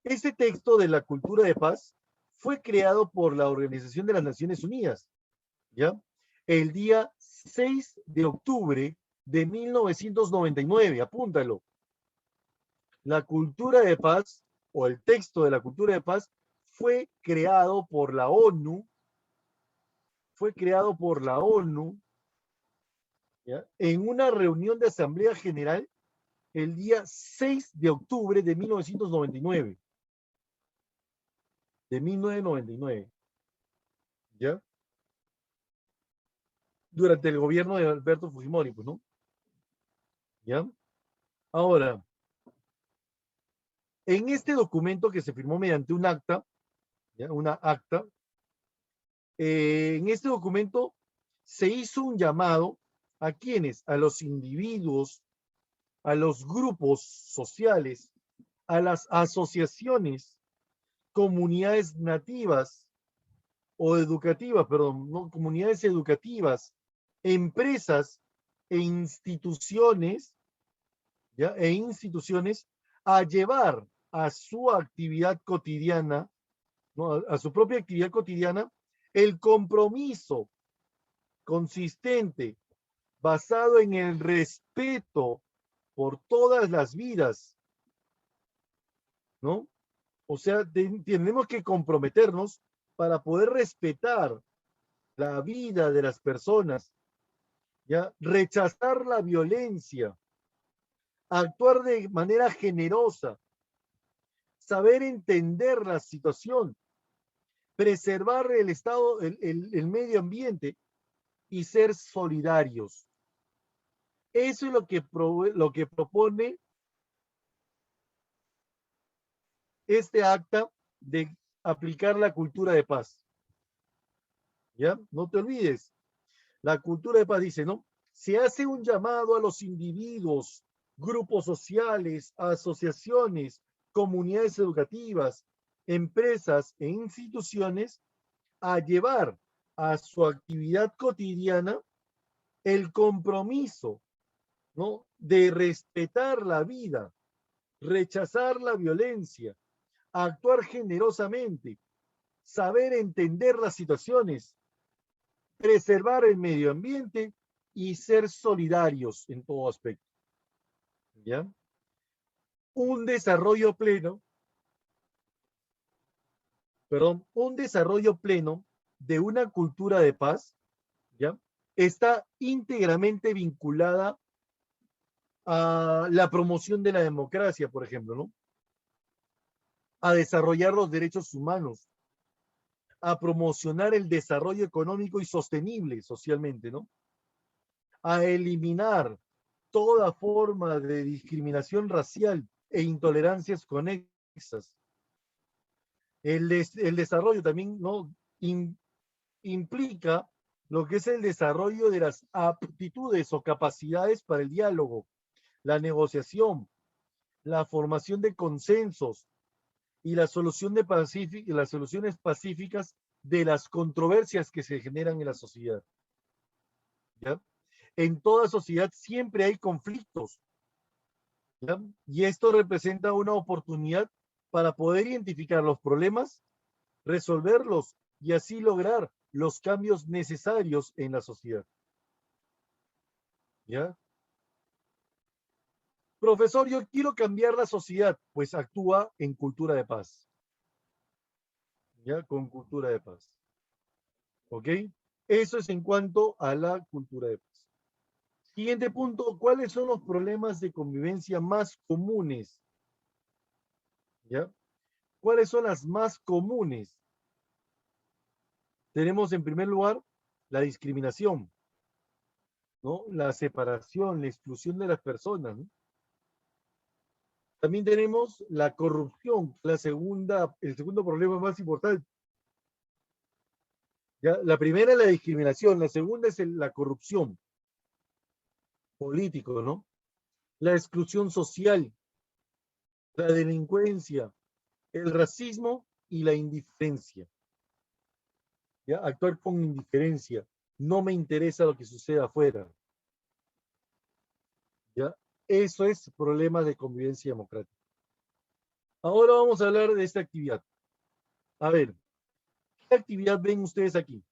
este texto de la cultura de paz fue creado por la Organización de las Naciones Unidas, ¿ya? El día 6 de octubre de 1999, apúntalo. La cultura de paz, o el texto de la cultura de paz, fue creado por la ONU, ¿ya? En una reunión de Asamblea General el día 6 de octubre de 1999. de 1999, ¿ya? Durante el gobierno de Alberto Fujimori, pues, ¿no? ¿Ya? Ahora, en este documento que se firmó mediante un acta, ¿ya? Una acta, en este documento se hizo un llamado a quienes, a los individuos, a los grupos sociales, a las asociaciones, comunidades nativas o educativas, perdón, no, comunidades educativas, empresas e instituciones, ¿ya? E instituciones a llevar a su actividad cotidiana, ¿no? A su propia actividad cotidiana, el compromiso consistente, basado en el respeto por todas las vidas, ¿no? O sea, tenemos que comprometernos para poder respetar la vida de las personas, ¿ya? Rechazar la violencia, actuar de manera generosa, saber entender la situación, preservar el estado, el medio ambiente y ser solidarios. Eso es lo que propone este acta de aplicar la cultura de paz. ¿Ya? No te olvides. La cultura de paz dice, ¿no? Se hace un llamado a los individuos, grupos sociales, asociaciones, comunidades educativas, empresas e instituciones a llevar a su actividad cotidiana el compromiso, ¿no? De respetar la vida, rechazar la violencia, actuar generosamente, saber entender las situaciones, preservar el medio ambiente y ser solidarios en todo aspecto. ¿Ya? Un desarrollo pleno de una cultura de paz, ¿ya? Está íntegramente vinculada a la promoción de la democracia, por ejemplo, ¿no? A desarrollar los derechos humanos, a promocionar el desarrollo económico y sostenible socialmente, ¿no? A eliminar toda forma de discriminación racial e intolerancias conexas. El desarrollo también, ¿no? Implica lo que es el desarrollo de las aptitudes o capacidades para el diálogo, la negociación, la formación de consensos y la solución de las soluciones pacíficas de las controversias que se generan en la sociedad. ¿Ya? En toda sociedad siempre hay conflictos, ¿ya? Y esto representa una oportunidad para poder identificar los problemas, resolverlos y así lograr los cambios necesarios en la sociedad. ¿Ya? Profesor, yo quiero cambiar la sociedad, pues actúa en cultura de paz. ¿Ya? Con cultura de paz. ¿Ok? Eso es en cuanto a la cultura de paz. Siguiente punto, ¿cuáles son los problemas de convivencia más comunes? ¿Ya? ¿Cuáles son las más comunes? Tenemos en primer lugar la discriminación, ¿no? La separación, la exclusión de las personas, ¿no? También tenemos la corrupción, el segundo problema más importante. ¿Ya? La primera es la discriminación, la segunda es la corrupción político, ¿no? La exclusión social, la delincuencia, el racismo y la indiferencia. ¿Ya? Actuar con indiferencia. No me interesa lo que suceda afuera. ¿Ya? Eso es problema de convivencia democrática. Ahora vamos a hablar de esta actividad. A ver, ¿qué actividad ven ustedes aquí?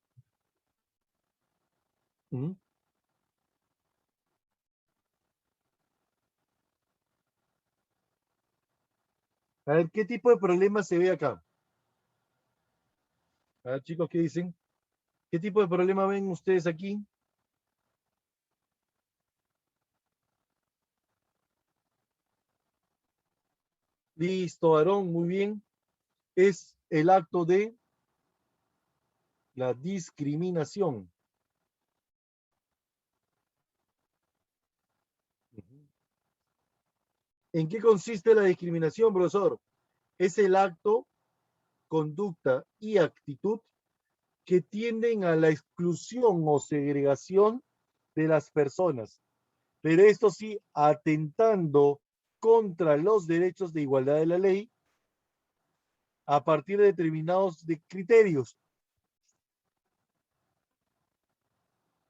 A ver, ¿qué tipo de problema se ve acá? A ver, chicos, ¿qué dicen? ¿Qué tipo de problema ven ustedes aquí? Listo, Aarón, muy bien. Es el acto de la discriminación. ¿En qué consiste la discriminación, profesor? Es el acto, conducta y actitud que tienden a la exclusión o segregación de las personas, pero esto sí, atentando contra los derechos de igualdad de la ley a partir de determinados criterios.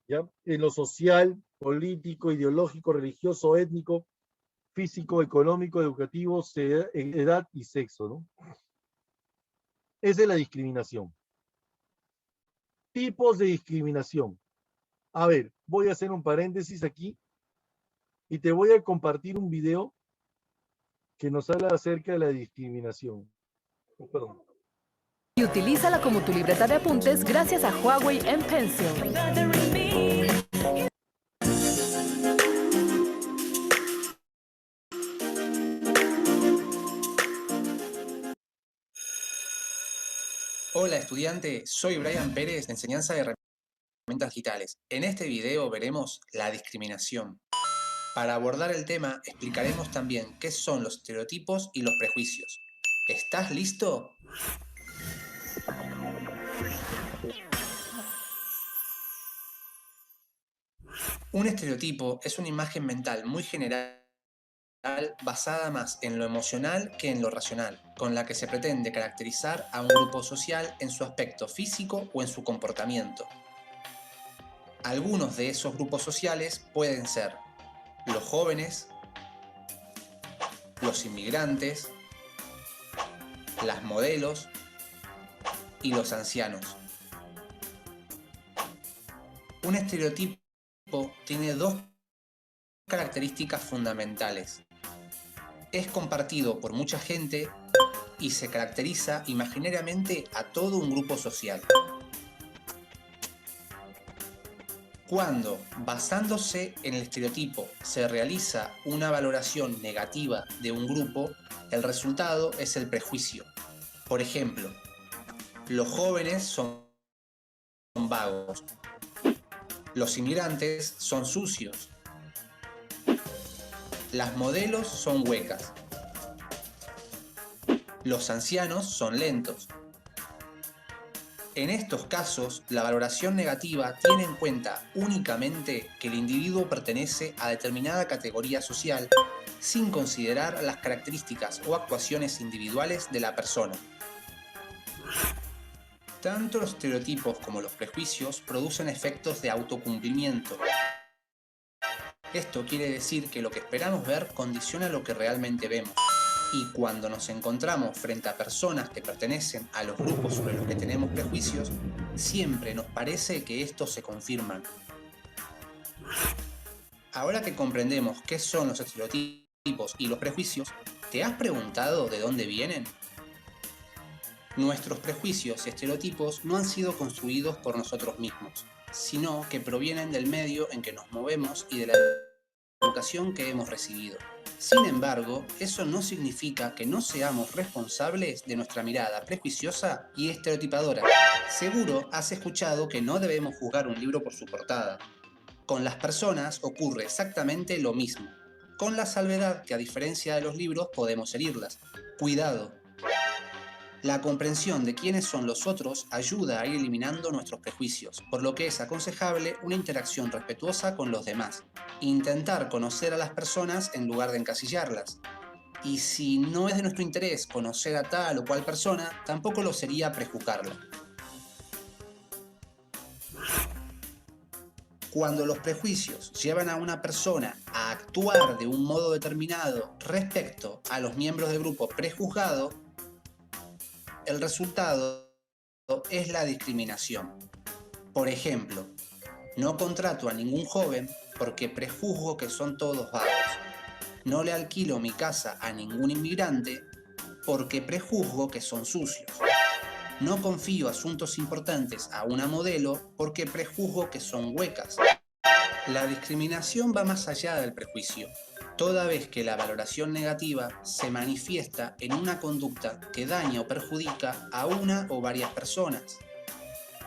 ¿Ya? En lo social, político, ideológico, religioso, étnico, físico, económico, educativo, edad y sexo, ¿no? Esa es la discriminación. Tipos de discriminación. A ver, voy a hacer un paréntesis aquí y te voy a compartir un video que nos habla acerca de la discriminación. Oh, perdón. Y utilízala como tu libreta de apuntes gracias a Huawei M Pencil. Hola estudiante, soy Brian Pérez de Enseñanza de Herramientas Digitales. En este video veremos la discriminación. Para abordar el tema explicaremos también qué son los estereotipos y los prejuicios. ¿Estás listo? Un estereotipo es una imagen mental muy general basada más en lo emocional que en lo racional, con la que se pretende caracterizar a un grupo social en su aspecto físico o en su comportamiento. Algunos de esos grupos sociales pueden ser los jóvenes, los inmigrantes, las modelos y los ancianos. Un estereotipo tiene dos características fundamentales. Es compartido por mucha gente y se caracteriza imaginariamente a todo un grupo social. Cuando, basándose en el estereotipo, se realiza una valoración negativa de un grupo, el resultado es el prejuicio. Por ejemplo, los jóvenes son vagos, los inmigrantes son sucios, las modelos son huecas, los ancianos son lentos. En estos casos, la valoración negativa tiene en cuenta únicamente que el individuo pertenece a determinada categoría social sin considerar las características o actuaciones individuales de la persona. Tanto los estereotipos como los prejuicios producen efectos de autocumplimiento. Esto quiere decir que lo que esperamos ver condiciona lo que realmente vemos. Y cuando nos encontramos frente a personas que pertenecen a los grupos sobre los que tenemos prejuicios, siempre nos parece que estos se confirman. Ahora que comprendemos qué son los estereotipos y los prejuicios, ¿te has preguntado de dónde vienen? Nuestros prejuicios y estereotipos no han sido construidos por nosotros mismos, sino que provienen del medio en que nos movemos y de la educación que hemos recibido. Sin embargo, eso no significa que no seamos responsables de nuestra mirada prejuiciosa y estereotipadora. Seguro has escuchado que no debemos juzgar un libro por su portada. Con las personas ocurre exactamente lo mismo, con la salvedad que a diferencia de los libros podemos herirlas. Cuidado. La comprensión de quiénes son los otros ayuda a ir eliminando nuestros prejuicios, por lo que es aconsejable una interacción respetuosa con los demás. Intentar conocer a las personas en lugar de encasillarlas. Y si no es de nuestro interés conocer a tal o cual persona, tampoco lo sería prejuzgarla. Cuando los prejuicios llevan a una persona a actuar de un modo determinado respecto a los miembros del grupo prejuzgado, el resultado es la discriminación. Por ejemplo, no contrato a ningún joven porque prejuzgo que son todos vagos. No le alquilo mi casa a ningún inmigrante porque prejuzgo que son sucios. No confío asuntos importantes a una modelo porque prejuzgo que son huecas. La discriminación va más allá del prejuicio. toda vez que la valoración negativa se manifiesta en una conducta que daña o perjudica a una o varias personas.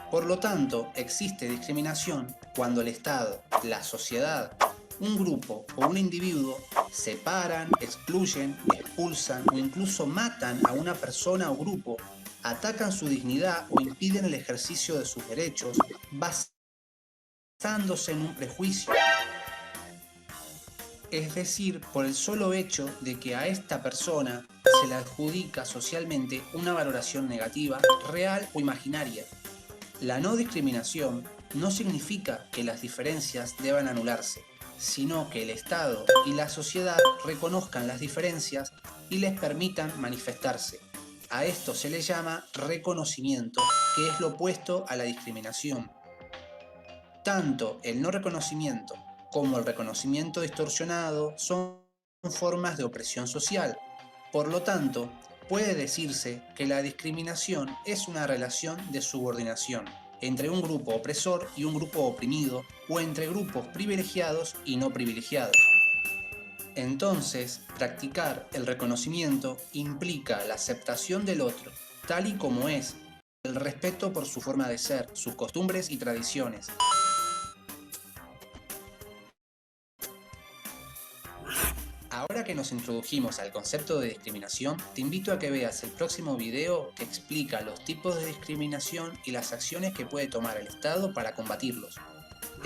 Por lo tanto, existe discriminación cuando el Estado, la sociedad, un grupo o un individuo separan, excluyen, expulsan o incluso matan a una persona o grupo, atacan su dignidad o impiden el ejercicio de sus derechos basándose en un prejuicio. Es decir, por el solo hecho de que a esta persona se le adjudica socialmente una valoración negativa, real o imaginaria. La no discriminación no significa que las diferencias deban anularse, sino que el Estado y la sociedad reconozcan las diferencias y les permitan manifestarse. A esto se le llama reconocimiento, que es lo opuesto a la discriminación. Tanto el no reconocimiento como el reconocimiento distorsionado son formas de opresión social. Por lo tanto, puede decirse que la discriminación es una relación de subordinación entre un grupo opresor y un grupo oprimido, o entre grupos privilegiados y no privilegiados. Entonces, practicar el reconocimiento implica la aceptación del otro, tal y como es, el respeto por su forma de ser, sus costumbres y tradiciones. Ahora que nos introdujimos al concepto de discriminación, te invito a que veas el próximo video que explica los tipos de discriminación y las acciones que puede tomar el Estado para combatirlos.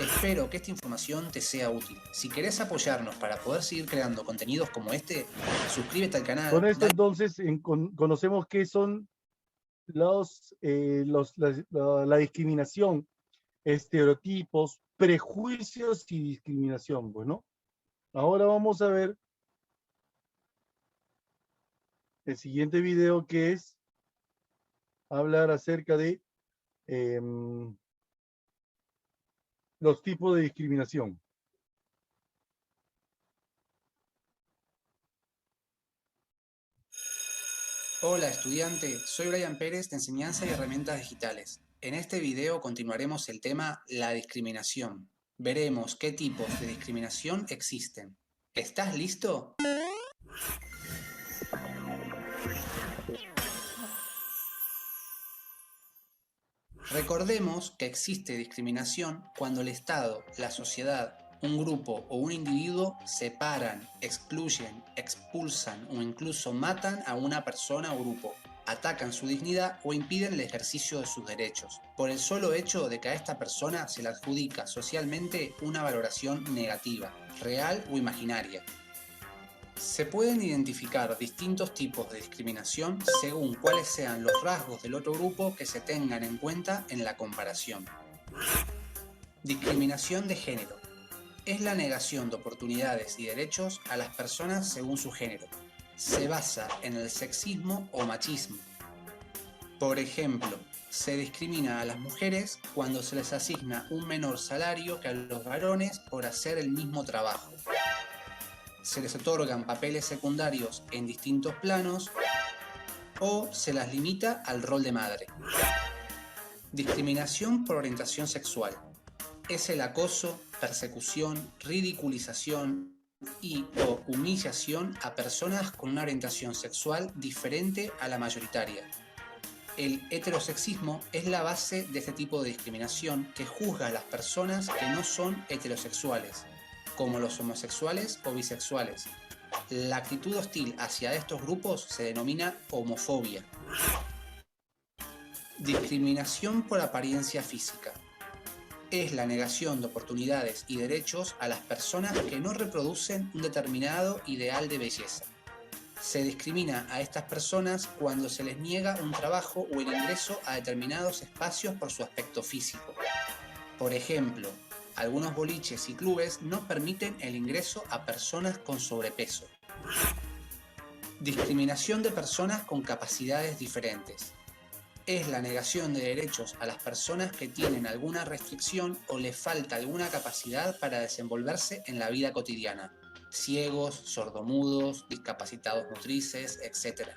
Espero que esta información te sea útil. Si querés apoyarnos para poder seguir creando contenidos como este, suscríbete al canal. Con esto entonces conocemos qué son la discriminación, estereotipos, prejuicios y discriminación, pues, ¿no? Ahora vamos a ver el siguiente video, que es hablar acerca de los tipos de discriminación. Hola estudiante, soy Brian Pérez de Enseñanza y Herramientas Digitales. En este video continuaremos el tema la discriminación. Veremos qué tipos de discriminación existen. ¿Estás listo? Recordemos que existe discriminación cuando el Estado, la sociedad, un grupo o un individuo separan, excluyen, expulsan o incluso matan a una persona o grupo, atacan su dignidad o impiden el ejercicio de sus derechos, por el solo hecho de que a esta persona se le adjudica socialmente una valoración negativa, real o imaginaria. Se pueden identificar distintos tipos de discriminación según cuáles sean los rasgos del otro grupo que se tengan en cuenta en la comparación. Discriminación de género. Es la negación de oportunidades y derechos a las personas según su género. Se basa en el sexismo o machismo. Por ejemplo, se discrimina a las mujeres cuando se les asigna un menor salario que a los varones por hacer el mismo trabajo. Se les otorgan papeles secundarios en distintos planos o se las limita al rol de madre. Discriminación por orientación sexual. Es el acoso, persecución, ridiculización y o humillación a personas con una orientación sexual diferente a la mayoritaria. El heterosexismo es la base de este tipo de discriminación que juzga a las personas que no son heterosexuales, como los homosexuales o bisexuales. La actitud hostil hacia estos grupos se denomina homofobia. Discriminación por apariencia física. Es la negación de oportunidades y derechos a las personas que no reproducen un determinado ideal de belleza. Se discrimina a estas personas cuando se les niega un trabajo o el ingreso a determinados espacios por su aspecto físico. Por ejemplo, algunos boliches y clubes no permiten el ingreso a personas con sobrepeso. Discriminación de personas con capacidades diferentes. Es la negación de derechos a las personas que tienen alguna restricción o les falta alguna capacidad para desenvolverse en la vida cotidiana. Ciegos, sordomudos, discapacitados motrices, etc.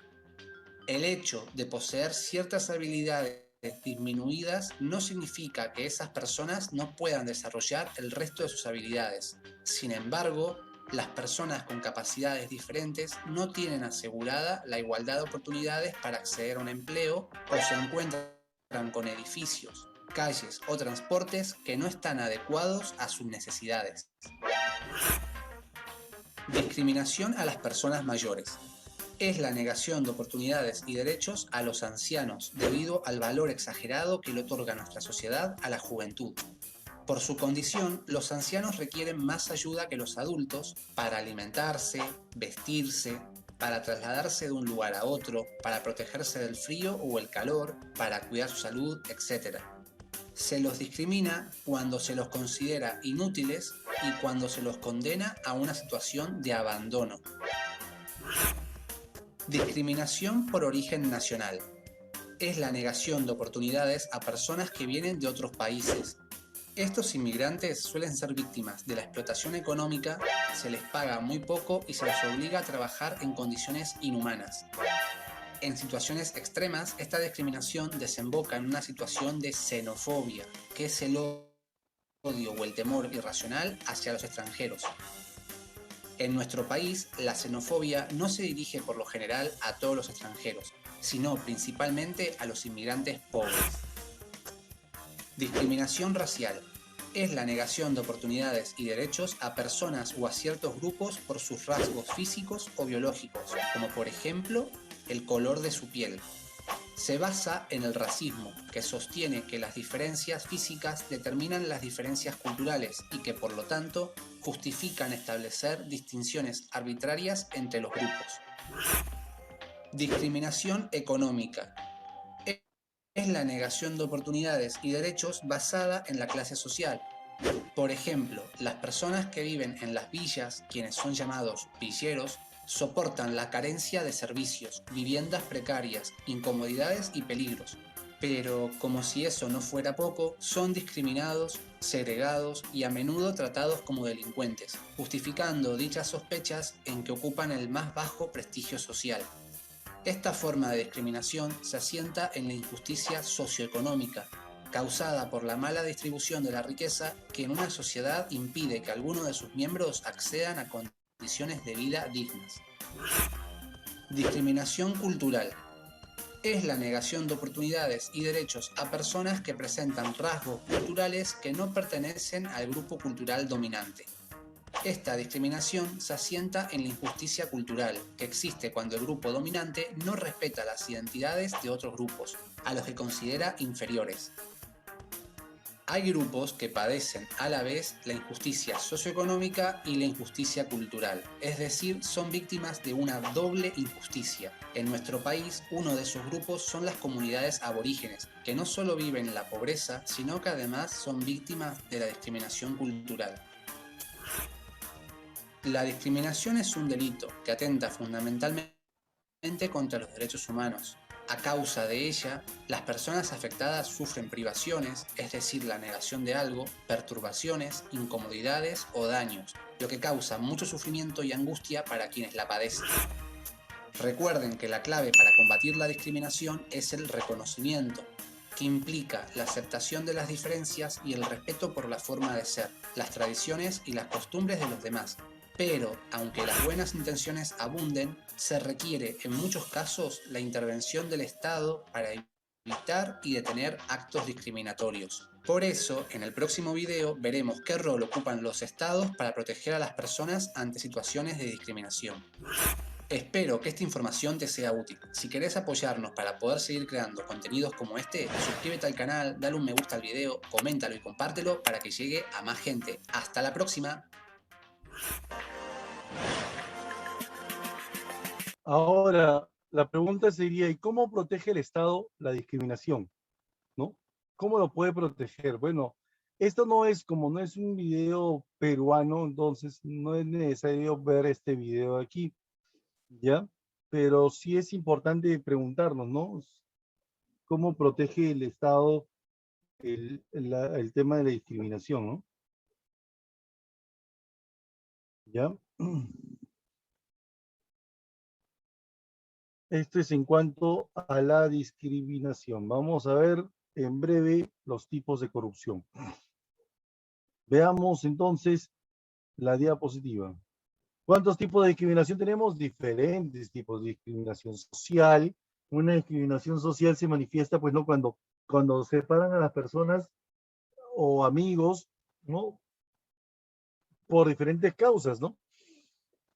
El hecho de poseer ciertas habilidades disminuidas no significa que esas personas no puedan desarrollar el resto de sus habilidades. Sin embargo, Las personas con capacidades diferentes no tienen asegurada la igualdad de oportunidades para acceder a un empleo o se encuentran con edificios, calles o transportes que no están adecuados a sus necesidades. Discriminación a las personas mayores. Es la negación de oportunidades y derechos a los ancianos debido al valor exagerado que le otorga nuestra sociedad a la juventud. Por su condición, los ancianos requieren más ayuda que los adultos para alimentarse, vestirse, para trasladarse de un lugar a otro, para protegerse del frío o el calor, para cuidar su salud, etc. Se los discrimina cuando se los considera inútiles y cuando se los condena a una situación de abandono. Discriminación por origen nacional. Es la negación de oportunidades a personas que vienen de otros países. Estos inmigrantes suelen ser víctimas de la explotación económica, se les paga muy poco y se les obliga a trabajar en condiciones inhumanas. En situaciones extremas, esta discriminación desemboca en una situación de xenofobia, que es el odio o el temor irracional hacia los extranjeros. En nuestro país, la xenofobia no se dirige por lo general a todos los extranjeros, sino principalmente a los inmigrantes pobres. Discriminación racial. Es la negación de oportunidades y derechos a personas o a ciertos grupos por sus rasgos físicos o biológicos, como por ejemplo, el color de su piel. Se basa en el racismo, que sostiene que las diferencias físicas determinan las diferencias culturales y que por lo tanto justifican establecer distinciones arbitrarias entre los grupos. Discriminación económica. Es la negación de oportunidades y derechos basada en la clase social. Por ejemplo, las personas que viven en las villas, quienes son llamados villeros, soportan la carencia de servicios, viviendas precarias, incomodidades y peligros. Pero, como si eso no fuera poco, son discriminados, segregados y a menudo tratados como delincuentes, justificando dichas sospechas en que ocupan el más bajo prestigio social. Esta forma de discriminación se asienta en la injusticia socioeconómica, causada por la mala distribución de la riqueza que en una sociedad impide que algunos de sus miembros accedan a condiciones de vida dignas. Discriminación cultural. Es la negación de oportunidades y derechos a personas que presentan rasgos culturales que no pertenecen al grupo cultural dominante. Esta discriminación se asienta en la injusticia cultural, que existe cuando el grupo dominante no respeta las identidades de otros grupos, a los que considera inferiores. Hay grupos que padecen a la vez la injusticia socioeconómica y la injusticia cultural, es decir, son víctimas de una doble injusticia. En nuestro país, uno de esos grupos son las comunidades aborígenes, que no solo viven en la pobreza, sino que además son víctimas de la discriminación cultural. La discriminación es un delito que atenta fundamentalmente contra los derechos humanos. A causa de ella, las personas afectadas sufren privaciones, es decir, la negación de algo, perturbaciones, incomodidades o daños, lo que causa mucho sufrimiento y angustia para quienes la padecen. Recuerden que la clave para combatir la discriminación es el reconocimiento, que implica la aceptación de las diferencias y el respeto por la forma de ser, las tradiciones y las costumbres de los demás. Pero, aunque las buenas intenciones abunden, se requiere en muchos casos la intervención del Estado para evitar y detener actos discriminatorios. Por eso, en el próximo video veremos qué rol ocupan los Estados para proteger a las personas ante situaciones de discriminación. Espero que esta información te sea útil. Si querés apoyarnos para poder seguir creando contenidos como este, suscríbete al canal, dale un me gusta al video, coméntalo y compártelo para que llegue a más gente. ¡Hasta la próxima! Ahora, la pregunta sería, ¿y cómo protege el Estado la discriminación? ¿No? ¿Cómo lo puede proteger? Bueno, esto no es un video peruano, entonces no es necesario ver este video aquí, ¿ya? Pero sí es importante preguntarnos, ¿no? ¿Cómo protege el Estado el tema de la discriminación, ¿no? ¿Ya? Esto es en cuanto a la discriminación. Vamos a ver en breve los tipos de corrupción. Veamos entonces la diapositiva. ¿Cuántos tipos de discriminación tenemos? Diferentes tipos de discriminación social. Una discriminación social se manifiesta, pues, ¿no? Cuando separan a las personas o amigos, ¿no? Por diferentes causas, ¿no?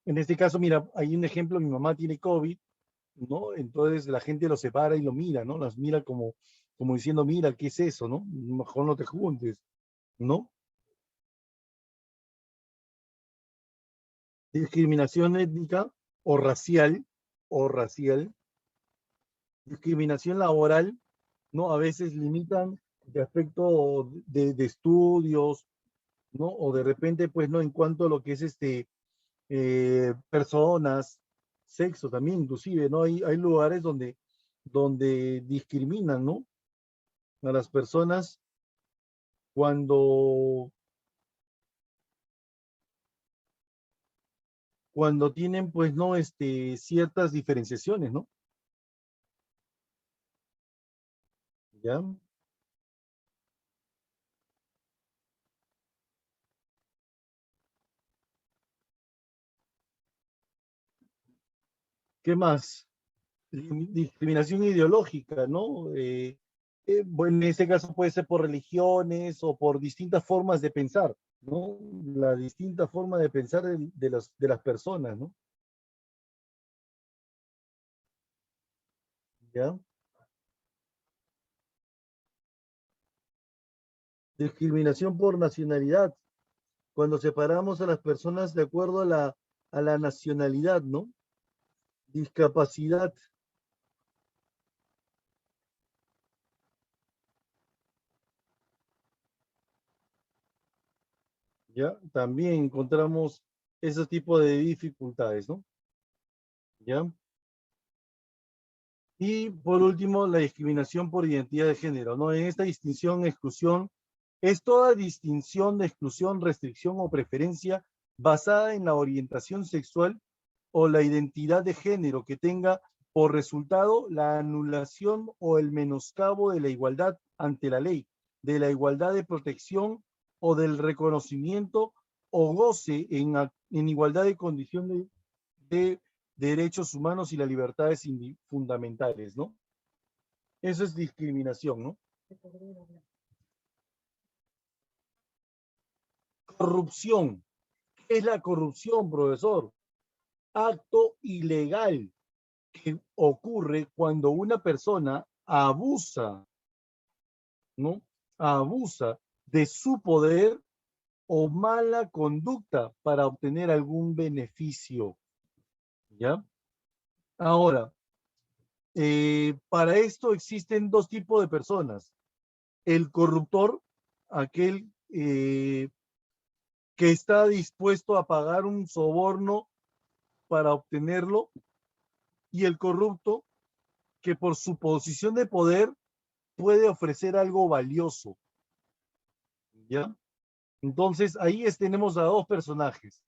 En este caso, mira, hay un ejemplo, mi mamá tiene COVID, ¿no? Entonces la gente lo separa y lo mira, ¿no? Las mira como diciendo, mira, ¿qué es eso, no? Mejor no te juntes, ¿no? Discriminación étnica o racial, discriminación laboral, ¿no? A veces limitan de aspecto de estudios, ¿no? O de repente, pues, ¿no? En cuanto a lo que es personas, sexo también, inclusive, ¿no? Hay lugares donde discriminan, ¿no? A las personas cuando tienen, pues, ¿no? Ciertas diferenciaciones, ¿no? ¿Ya? ¿Qué más? Discriminación ideológica, ¿no? Bueno, en este caso puede ser por religiones o por distintas formas de pensar, ¿no? La distinta forma de pensar de las personas, ¿no? ¿Ya? Discriminación por nacionalidad, cuando separamos a las personas de acuerdo a la nacionalidad, ¿no? Discapacidad. ¿Ya? También encontramos ese tipo de dificultades, ¿no? ¿Ya? Y por último, la discriminación por identidad de género, ¿no? En esta distinción, exclusión, es toda distinción, exclusión, restricción o preferencia basada en la orientación sexual o la identidad de género que tenga por resultado la anulación o el menoscabo de la igualdad ante la ley, de la igualdad de protección o del reconocimiento o goce en igualdad de condiciones de derechos humanos y las libertades fundamentales, ¿no? Eso es discriminación, ¿no? Corrupción. ¿Qué es la corrupción, profesor? Acto ilegal que ocurre cuando una persona abusa, ¿no? Abusa de su poder o mala conducta para obtener algún beneficio, ¿ya? Ahora, para esto existen dos tipos de personas. El corruptor, aquel que está dispuesto a pagar un soborno para obtenerlo, y el corrupto, que por su posición de poder puede ofrecer algo valioso, ¿ya? Entonces, ahí tenemos a dos personajes,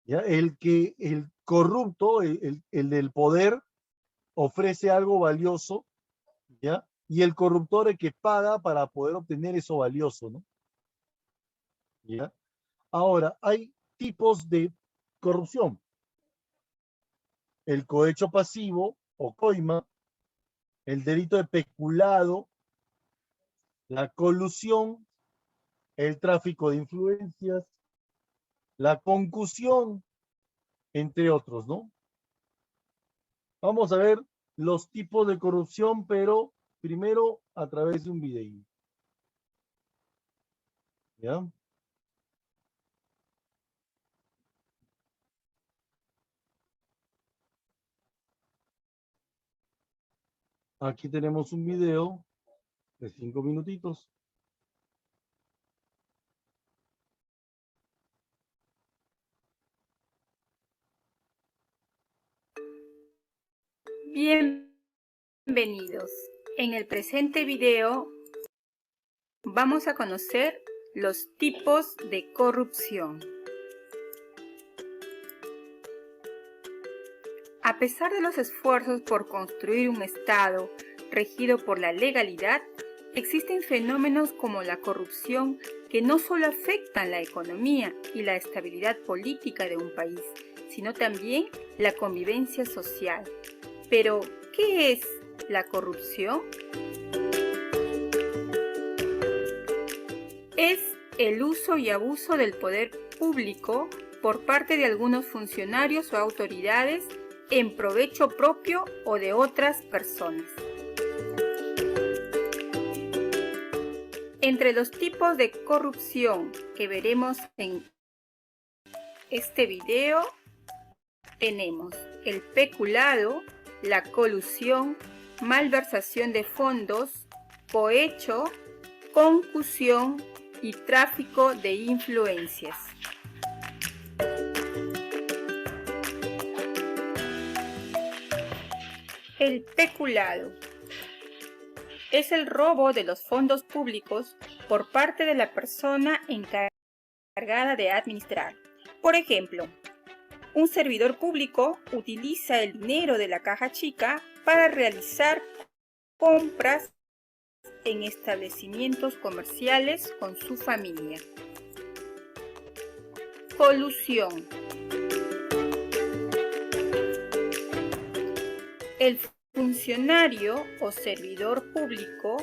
¿ya? El corrupto, el del poder, ofrece algo valioso, ¿ya? Y el corruptor, el que paga para poder obtener eso valioso, ¿no? ¿Ya? Ahora, hay tipos de corrupción. El cohecho pasivo o coima, el delito de peculado, la colusión, el tráfico de influencias, la concusión, entre otros, ¿no? Vamos a ver los tipos de corrupción, pero primero a través de un video. ¿Ya? Aquí tenemos un video de 5 minutitos. Bienvenidos. En el presente video vamos a conocer los tipos de corrupción. A pesar de los esfuerzos por construir un Estado regido por la legalidad, existen fenómenos como la corrupción que no solo afectan la economía y la estabilidad política de un país, sino también la convivencia social. Pero, ¿qué es la corrupción? Es el uso y abuso del poder público por parte de algunos funcionarios o autoridades en provecho propio o de otras personas. Entre los tipos de corrupción que veremos en este video tenemos el peculado, la colusión, malversación de fondos, cohecho, concusión y tráfico de influencias. El peculado es el robo de los fondos públicos por parte de la persona encargada de administrar. Por ejemplo, un servidor público utiliza el dinero de la caja chica para realizar compras en establecimientos comerciales con su familia. Colusión. El funcionario o servidor público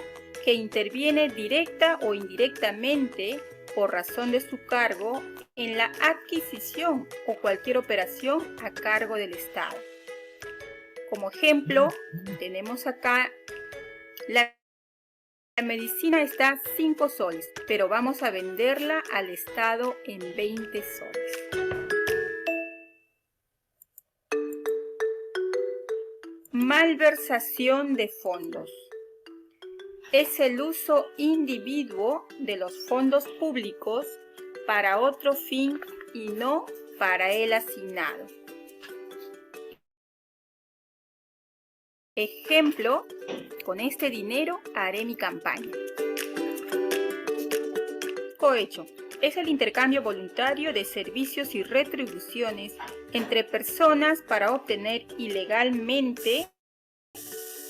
que interviene directa o indirectamente por razón de su cargo en la adquisición o cualquier operación a cargo del Estado. Como ejemplo, tenemos acá la medicina está a 5 soles, pero vamos a venderla al Estado en 20 soles. Malversación de fondos. Es el uso individuo de los fondos públicos para otro fin y no para el asignado. Ejemplo, con este dinero haré mi campaña. Cohecho. Es el intercambio voluntario de servicios y retribuciones entre personas para obtener ilegalmente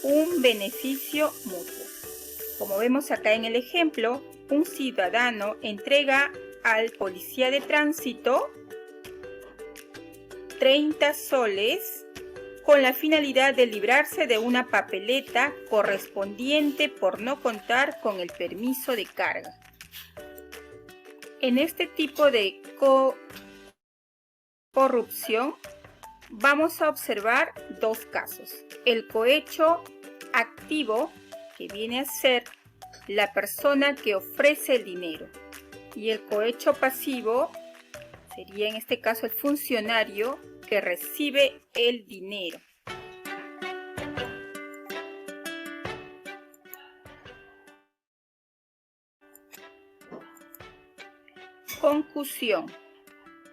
un beneficio mutuo. Como vemos acá en el ejemplo, un ciudadano entrega al policía de tránsito 30 soles con la finalidad de librarse de una papeleta correspondiente por no contar con el permiso de carga. En este tipo de corrupción vamos a observar dos casos. El cohecho activo, que viene a ser la persona que ofrece el dinero, y el cohecho pasivo sería en este caso el funcionario que recibe el dinero. Concusión.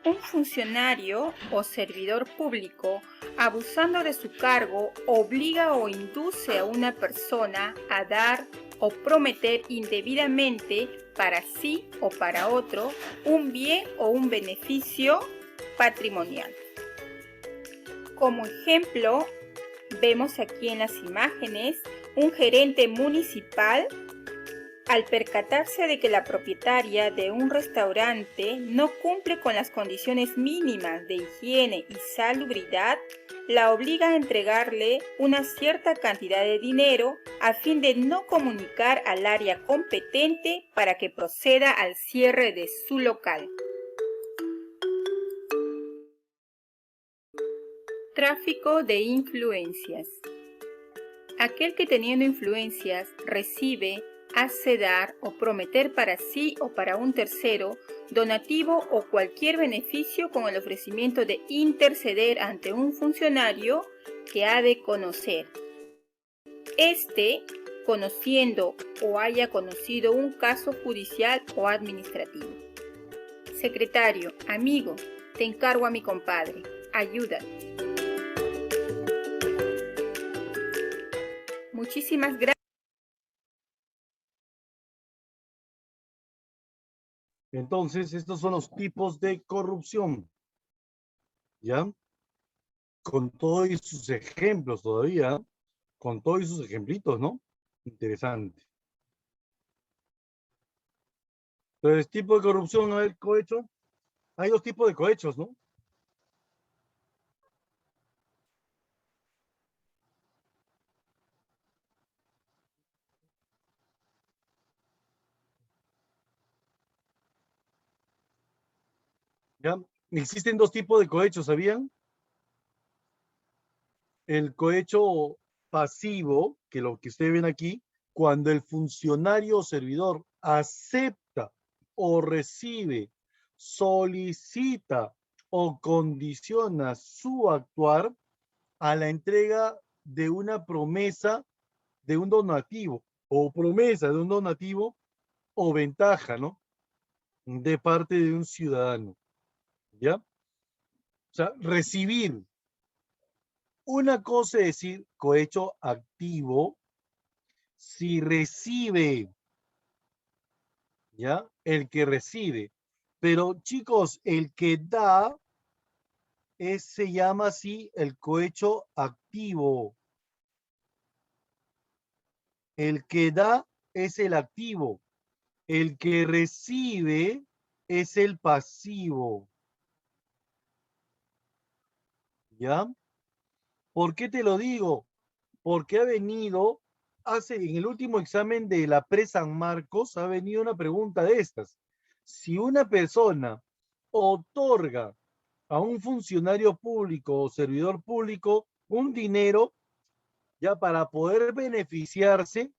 Un funcionario o servidor público, abusando de su cargo, obliga o induce a una persona a dar o prometer indebidamente para sí o para otro un bien o un beneficio patrimonial. Como ejemplo, vemos aquí en las imágenes un gerente municipal al percatarse de que la propietaria de un restaurante no cumple con las condiciones mínimas de higiene y salubridad, la obliga a entregarle una cierta cantidad de dinero a fin de no comunicar al área competente para que proceda al cierre de su local. Tráfico de influencias. Aquel que teniendo influencias recibe, hace dar o prometer para sí o para un tercero donativo o cualquier beneficio con el ofrecimiento de interceder ante un funcionario que ha de conocer. Este, conociendo o haya conocido un caso judicial o administrativo. Secretario, amigo, te encargo a mi compadre, ayuda. Muchísimas gracias. Entonces, estos son los tipos de corrupción. ¿Ya? Con todos sus ejemplos todavía, con todos sus ejemplitos, ¿no? Interesante. Entonces, tipo de corrupción, a ver, cohecho. Hay dos tipos de cohechos, ¿no? ¿Ya? Existen dos tipos de cohecho, ¿sabían? El cohecho pasivo, que lo que ustedes ven aquí, cuando el funcionario o servidor acepta o recibe, solicita o condiciona su actuar a la entrega de una promesa de un donativo o promesa de un donativo o ventaja, ¿no? De parte de un ciudadano, ¿ya? O sea, recibir. Una cosa es decir cohecho activo si recibe, ¿ya? El que recibe. Pero chicos, el que da se llama así el cohecho activo. El que da es el activo. El que recibe es el pasivo. ¿Ya? ¿Por qué te lo digo? Porque ha venido, en el último examen de la Pre-San Marcos, ha venido una pregunta de estas. Si una persona otorga a un funcionario público o servidor público un dinero, ya para poder beneficiarse,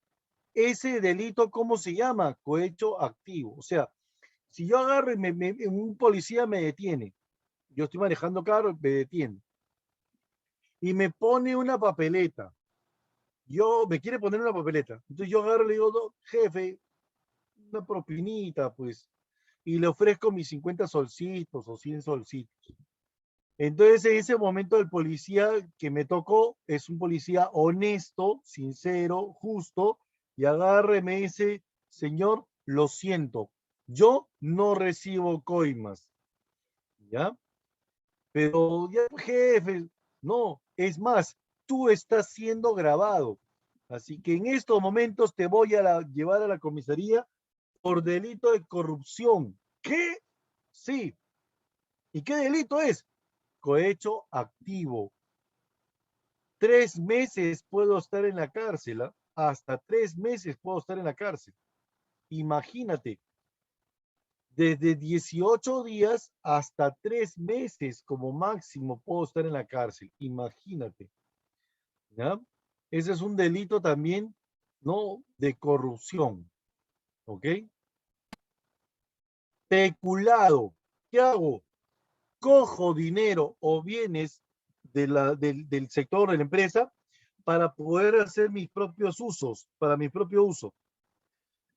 ese delito, ¿cómo se llama? Cohecho activo. O sea, si yo agarro y un policía me detiene, yo estoy manejando carro, me detiene, y me pone una papeleta, me quiere poner una papeleta, entonces yo agarro y le digo, "No, jefe, una propinita, pues", y le ofrezco mis 50 solcitos o 100 solcitos. Entonces, en ese momento, el policía que me tocó es un policía honesto, sincero, justo, y agarra y me dice, señor, lo siento, yo no recibo coimas, ¿ya? Pero, ya, jefe, no, es más, tú estás siendo grabado. Así que en estos momentos te voy a llevar a la comisaría por delito de corrupción. ¿Qué? Sí. ¿Y qué delito es? Cohecho activo. 3 meses puedo estar en la cárcel, ¿eh? Hasta 3 meses puedo estar en la cárcel. Imagínate, desde 18 días hasta 3 meses como máximo puedo estar en la cárcel. Imagínate, ¿ya? Ese es un delito también, ¿no? De corrupción, ¿ok? Peculado. ¿Qué hago? Cojo dinero o bienes del sector de la empresa para poder hacer mis propios usos, para mi propio uso.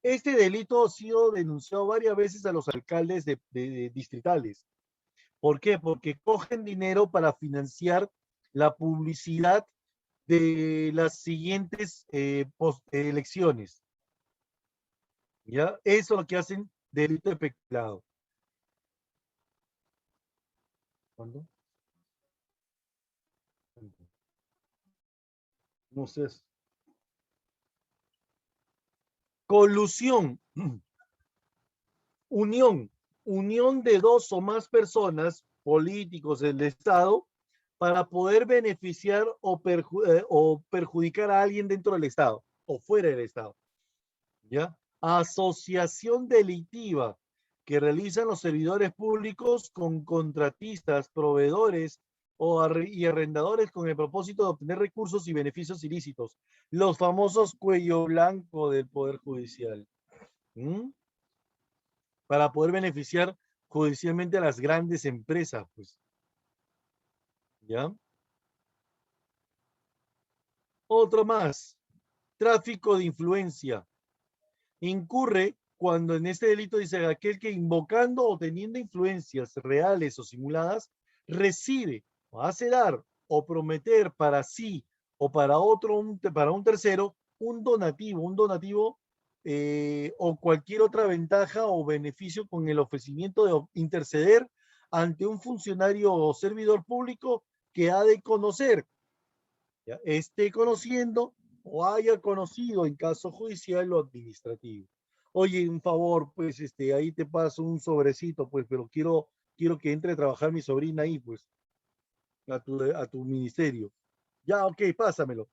Este delito ha sido denunciado varias veces a los alcaldes de distritales. ¿Por qué? Porque cogen dinero para financiar la publicidad de las siguientes elecciones. ¿Ya? Eso es lo que hacen delito de peculado. ¿Cuándo? No sé. Colusión. Unión de dos o más personas, políticos del Estado, para poder beneficiar o perjudicar a alguien dentro del Estado o fuera del Estado. ¿Ya? Asociación delictiva que realizan los servidores públicos con contratistas, proveedores y arrendadores con el propósito de obtener recursos y beneficios ilícitos. Los famosos cuello blanco del Poder Judicial. Para poder beneficiar judicialmente a las grandes empresas, pues. ¿Ya? Otro más. Tráfico de influencia. Incurre cuando en este delito dice aquel que invocando o teniendo influencias reales o simuladas, recibe o hace dar o prometer para sí o para para un tercero, un donativo o cualquier otra ventaja o beneficio con el ofrecimiento de interceder ante un funcionario o servidor público que ha de conocer, ¿ya? Esté conociendo o haya conocido en caso judicial o administrativo. Oye, un favor, pues ahí te paso un sobrecito, pues, pero quiero que entre a trabajar mi sobrina ahí, pues, a tu ministerio. Ya, ok, pásamelo.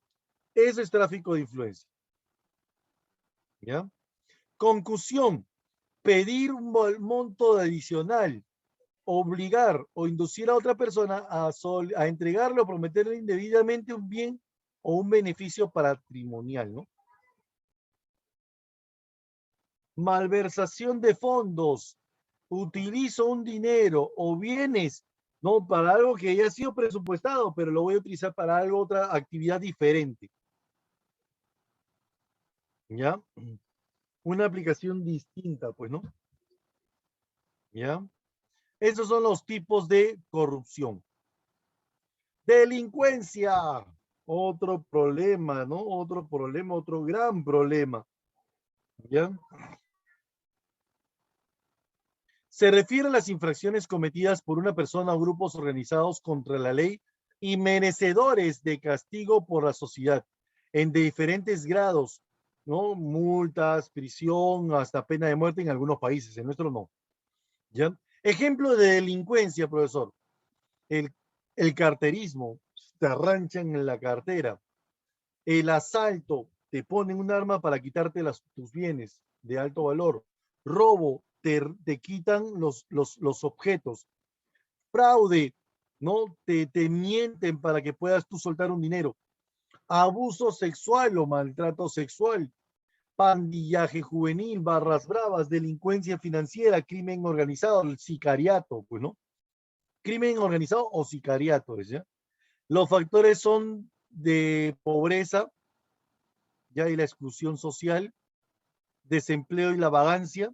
Eso es tráfico de influencia. ¿Ya? Concusión, pedir un monto adicional obligar o inducir a otra persona a entregarle o prometerle indebidamente un bien o un beneficio patrimonial, ¿no? Malversación de fondos. Utilizo un dinero o bienes, ¿no? Para algo que ya ha sido presupuestado, pero lo voy a utilizar para algo, otra actividad diferente. ¿Ya? Una aplicación distinta, pues, ¿no? ¿Ya? Esos son los tipos de corrupción. Delincuencia. Otro problema, ¿no? Otro problema, otro gran problema. ¿Ya? Se refiere a las infracciones cometidas por una persona o grupos organizados contra la ley y merecedores de castigo por la sociedad en diferentes grados, ¿no? Multas, prisión, hasta pena de muerte en algunos países, en nuestro no. ¿Ya? Ejemplo de delincuencia, profesor. El carterismo, te arranchan en la cartera. El asalto, te ponen un arma para quitarte tus bienes de alto valor. Robo, te quitan los objetos. Fraude, ¿no? Te mienten para que puedas tú soltar un dinero. Abuso sexual o maltrato sexual. Pandillaje juvenil, barras bravas, delincuencia financiera, crimen organizado, el sicariato, pues, ¿no? Crimen organizado o sicariato, ¿ya? Los factores son de pobreza, ya, y la exclusión social, desempleo y la vagancia,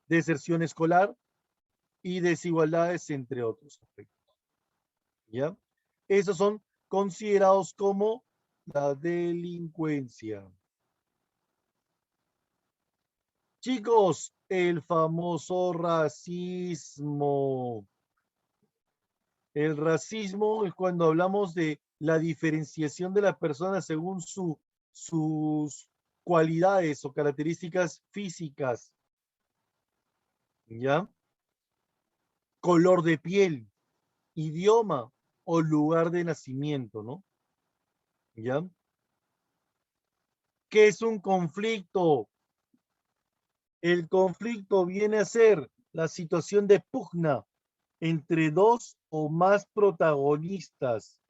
deserción escolar y desigualdades, entre otros aspectos. ¿Ya? Esos son considerados como la delincuencia. Chicos, el famoso racismo. El racismo es cuando hablamos de la diferenciación de las personas según sus cualidades o características físicas. ¿Ya? Color de piel, idioma o lugar de nacimiento, ¿no? ¿Ya? ¿Qué es un conflicto? El conflicto viene a ser la situación de pugna entre dos o más protagonistas.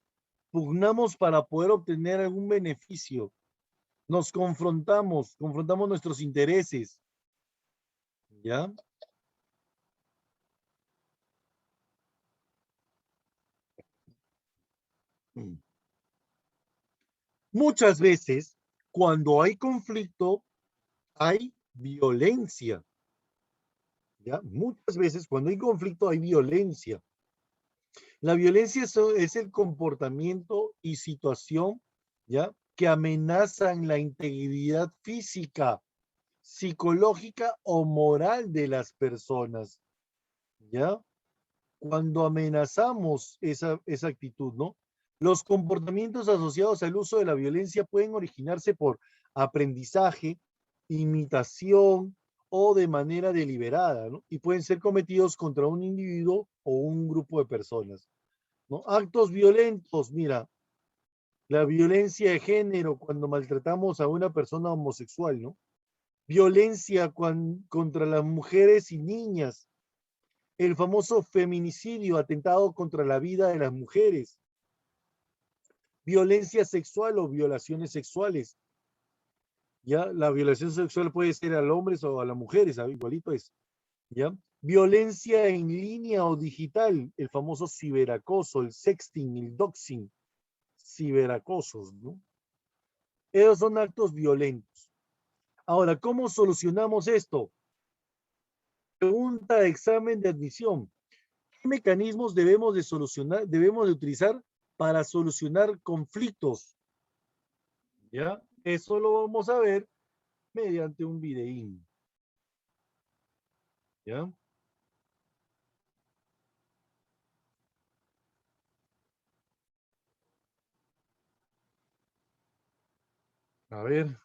Pugnamos para poder obtener algún beneficio. Nos confrontamos nuestros intereses. ¿Ya? Muchas veces, cuando hay conflicto, hay violencia. ¿Ya? Muchas veces, cuando hay conflicto, hay violencia. La violencia es el comportamiento y situación, ¿ya?, que amenazan la integridad física, psicológica o moral de las personas. ¿Ya? Cuando amenazamos esa actitud, ¿no? Los comportamientos asociados al uso de la violencia pueden originarse por aprendizaje, imitación o de manera deliberada, ¿no? Y pueden ser cometidos contra un individuo o un grupo de personas, ¿no? Actos violentos, mira, la violencia de género cuando maltratamos a una persona homosexual, ¿no? Violencia contra las mujeres y niñas, el famoso feminicidio, atentado contra la vida de las mujeres, violencia sexual o violaciones sexuales. Ya, la violación sexual puede ser a los hombres o a las mujeres, ¿sabes? Igualito es. ¿Ya? Violencia en línea o digital, el famoso ciberacoso, el sexting, el doxing, ciberacosos, ¿no? Esos son actos violentos. Ahora, ¿cómo solucionamos esto? Pregunta de examen de admisión. ¿Qué mecanismos debemos de utilizar para solucionar conflictos? ¿Ya? Eso lo vamos a ver mediante un videín. ¿Ya? A ver.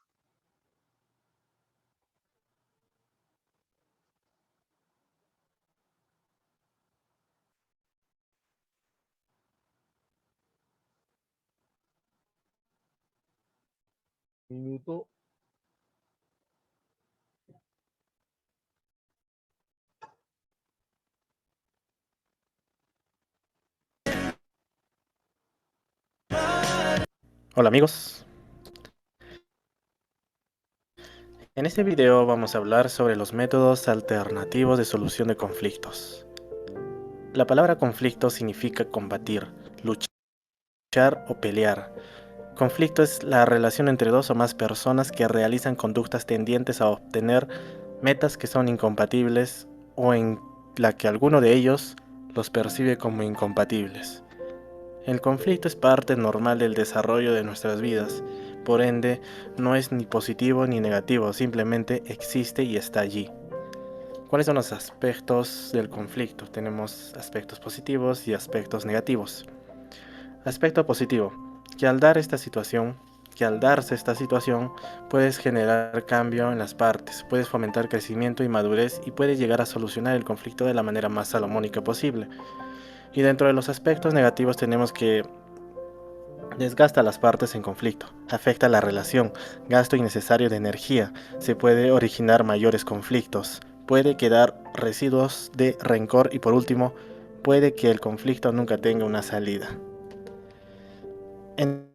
Minuto. Hola amigos, en este video vamos a hablar sobre los métodos alternativos de solución de conflictos. La palabra conflicto significa combatir, luchar o pelear. Conflicto es la relación entre dos o más personas que realizan conductas tendientes a obtener metas que son incompatibles o en la que alguno de ellos los percibe como incompatibles. El conflicto es parte normal del desarrollo de nuestras vidas, por ende no es ni positivo ni negativo, simplemente existe y está allí. ¿Cuáles son los aspectos del conflicto? Tenemos aspectos positivos y aspectos negativos. Aspecto positivo, que al darse esta situación, puedes generar cambio en las partes, puedes fomentar crecimiento y madurez y puedes llegar a solucionar el conflicto de la manera más salomónica posible. Y dentro de los aspectos negativos tenemos que desgasta a las partes en conflicto, afecta la relación, gasto innecesario de energía, se puede originar mayores conflictos, puede quedar residuos de rencor y por último, puede que el conflicto nunca tenga una salida. En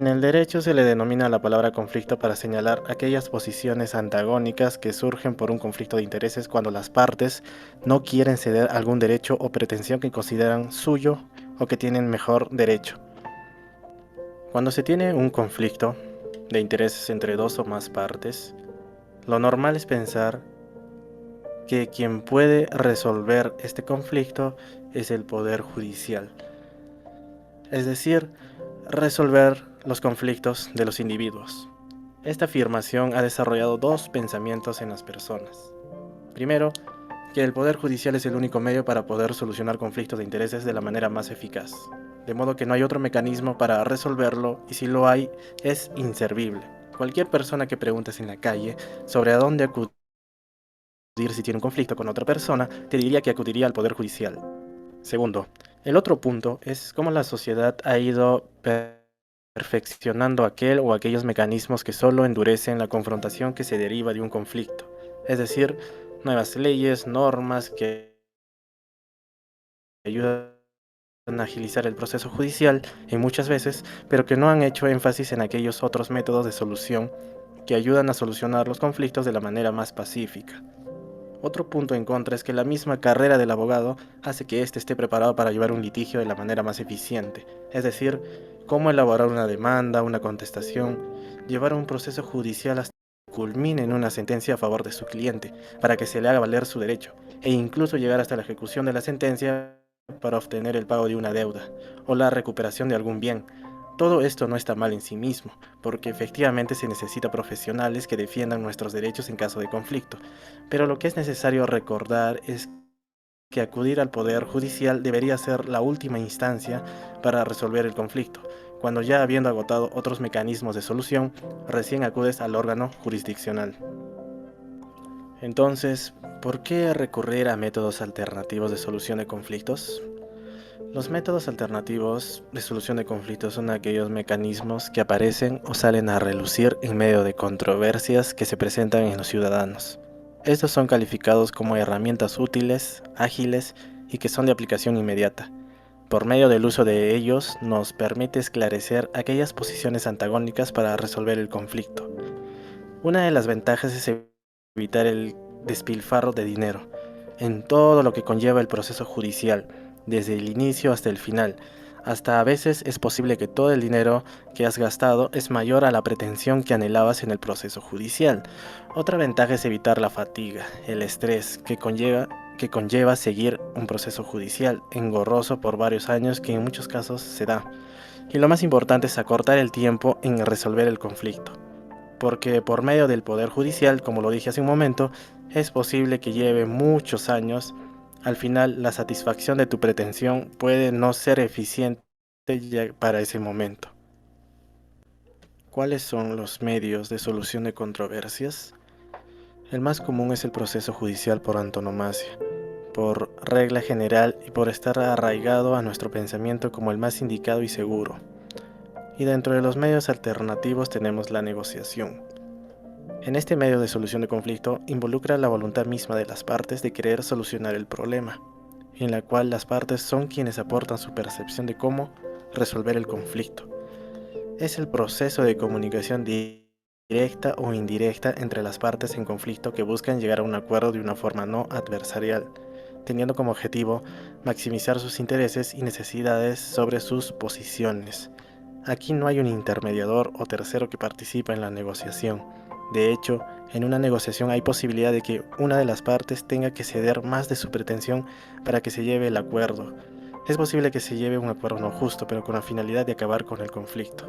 el derecho se le denomina la palabra conflicto para señalar aquellas posiciones antagónicas que surgen por un conflicto de intereses cuando las partes no quieren ceder algún derecho o pretensión que consideran suyo o que tienen mejor derecho. Cuando se tiene un conflicto de intereses entre dos o más partes, lo normal es pensar que quien puede resolver este conflicto es el Poder Judicial, es decir, resolver los conflictos de los individuos. Esta afirmación ha desarrollado dos pensamientos en las personas. Primero, que el Poder Judicial es el único medio para poder solucionar conflictos de intereses de la manera más eficaz, de modo que no hay otro mecanismo para resolverlo y si lo hay, es inservible. Cualquier persona que preguntes en la calle sobre a dónde acudir si tiene un conflicto con otra persona, te diría que acudiría al Poder Judicial. Segundo, el otro punto es cómo la sociedad ha ido perfeccionando aquel o aquellos mecanismos que solo endurecen la confrontación que se deriva de un conflicto, es decir, nuevas leyes, normas que ayudan a agilizar el proceso judicial en muchas veces, pero que no han hecho énfasis en aquellos otros métodos de solución que ayudan a solucionar los conflictos de la manera más pacífica. Otro punto en contra es que la misma carrera del abogado hace que éste esté preparado para llevar un litigio de la manera más eficiente, es decir, cómo elaborar una demanda, una contestación, llevar un proceso judicial hasta que culmine en una sentencia a favor de su cliente, para que se le haga valer su derecho, e incluso llegar hasta la ejecución de la sentencia para obtener el pago de una deuda, o la recuperación de algún bien. Todo esto no está mal en sí mismo, porque efectivamente se necesita profesionales que defiendan nuestros derechos en caso de conflicto, pero lo que es necesario recordar es que acudir al Poder Judicial debería ser la última instancia para resolver el conflicto, cuando ya habiendo agotado otros mecanismos de solución, recién acudes al órgano jurisdiccional. Entonces, ¿por qué recurrir a métodos alternativos de solución de conflictos? Los métodos alternativos de solución de conflictos son aquellos mecanismos que aparecen o salen a relucir en medio de controversias que se presentan en los ciudadanos. Estos son calificados como herramientas útiles, ágiles y que son de aplicación inmediata. Por medio del uso de ellos nos permite esclarecer aquellas posiciones antagónicas para resolver el conflicto. Una de las ventajas es evitar el despilfarro de dinero en todo lo que conlleva el proceso judicial, desde el inicio hasta el final. Hasta a veces es posible que todo el dinero que has gastado es mayor a la pretensión que anhelabas en el proceso judicial. Otra ventaja es evitar la fatiga, el estrés que conlleva seguir un proceso judicial engorroso por varios años que en muchos casos se da. Y lo más importante es acortar el tiempo en resolver el conflicto, porque por medio del Poder Judicial, como lo dije hace un momento, es posible que lleve muchos años. Al final, la satisfacción de tu pretensión puede no ser eficiente ya para ese momento. ¿Cuáles son los medios de solución de controversias? El más común es el proceso judicial por antonomasia, por regla general y por estar arraigado a nuestro pensamiento como el más indicado y seguro. Y dentro de los medios alternativos tenemos la negociación. En este medio de solución de conflicto involucra la voluntad misma de las partes de querer solucionar el problema, en la cual las partes son quienes aportan su percepción de cómo resolver el conflicto. Es el proceso de comunicación directa o indirecta entre las partes en conflicto que buscan llegar a un acuerdo de una forma no adversarial, teniendo como objetivo maximizar sus intereses y necesidades sobre sus posiciones. Aquí no hay un intermediador o tercero que participa en la negociación. De hecho, en una negociación hay posibilidad de que una de las partes tenga que ceder más de su pretensión para que se lleve el acuerdo. Es posible que se lleve un acuerdo no justo, pero con la finalidad de acabar con el conflicto.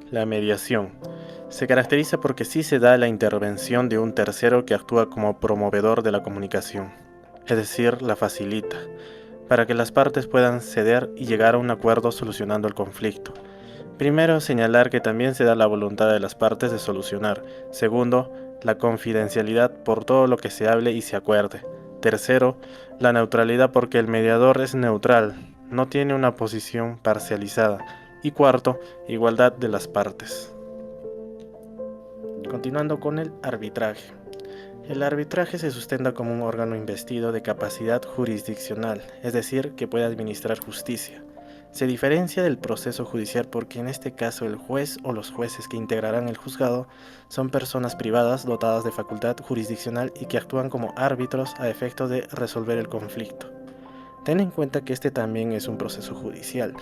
La mediación se caracteriza porque sí se da la intervención de un tercero que actúa como promovedor de la comunicación, es decir, la facilita, para que las partes puedan ceder y llegar a un acuerdo solucionando el conflicto. Primero, señalar que también se da la voluntad de las partes de solucionar. Segundo, la confidencialidad por todo lo que se hable y se acuerde. Tercero, la neutralidad porque el mediador es neutral, no tiene una posición parcializada. Y cuarto, igualdad de las partes. Continuando con el arbitraje. El arbitraje se sustenta como un órgano investido de capacidad jurisdiccional, es decir, que puede administrar justicia. Se diferencia del proceso judicial porque en este caso el juez o los jueces que integrarán el juzgado son personas privadas dotadas de facultad jurisdiccional y que actúan como árbitros a efecto de resolver el conflicto. Ten en cuenta que este también es un proceso judicial,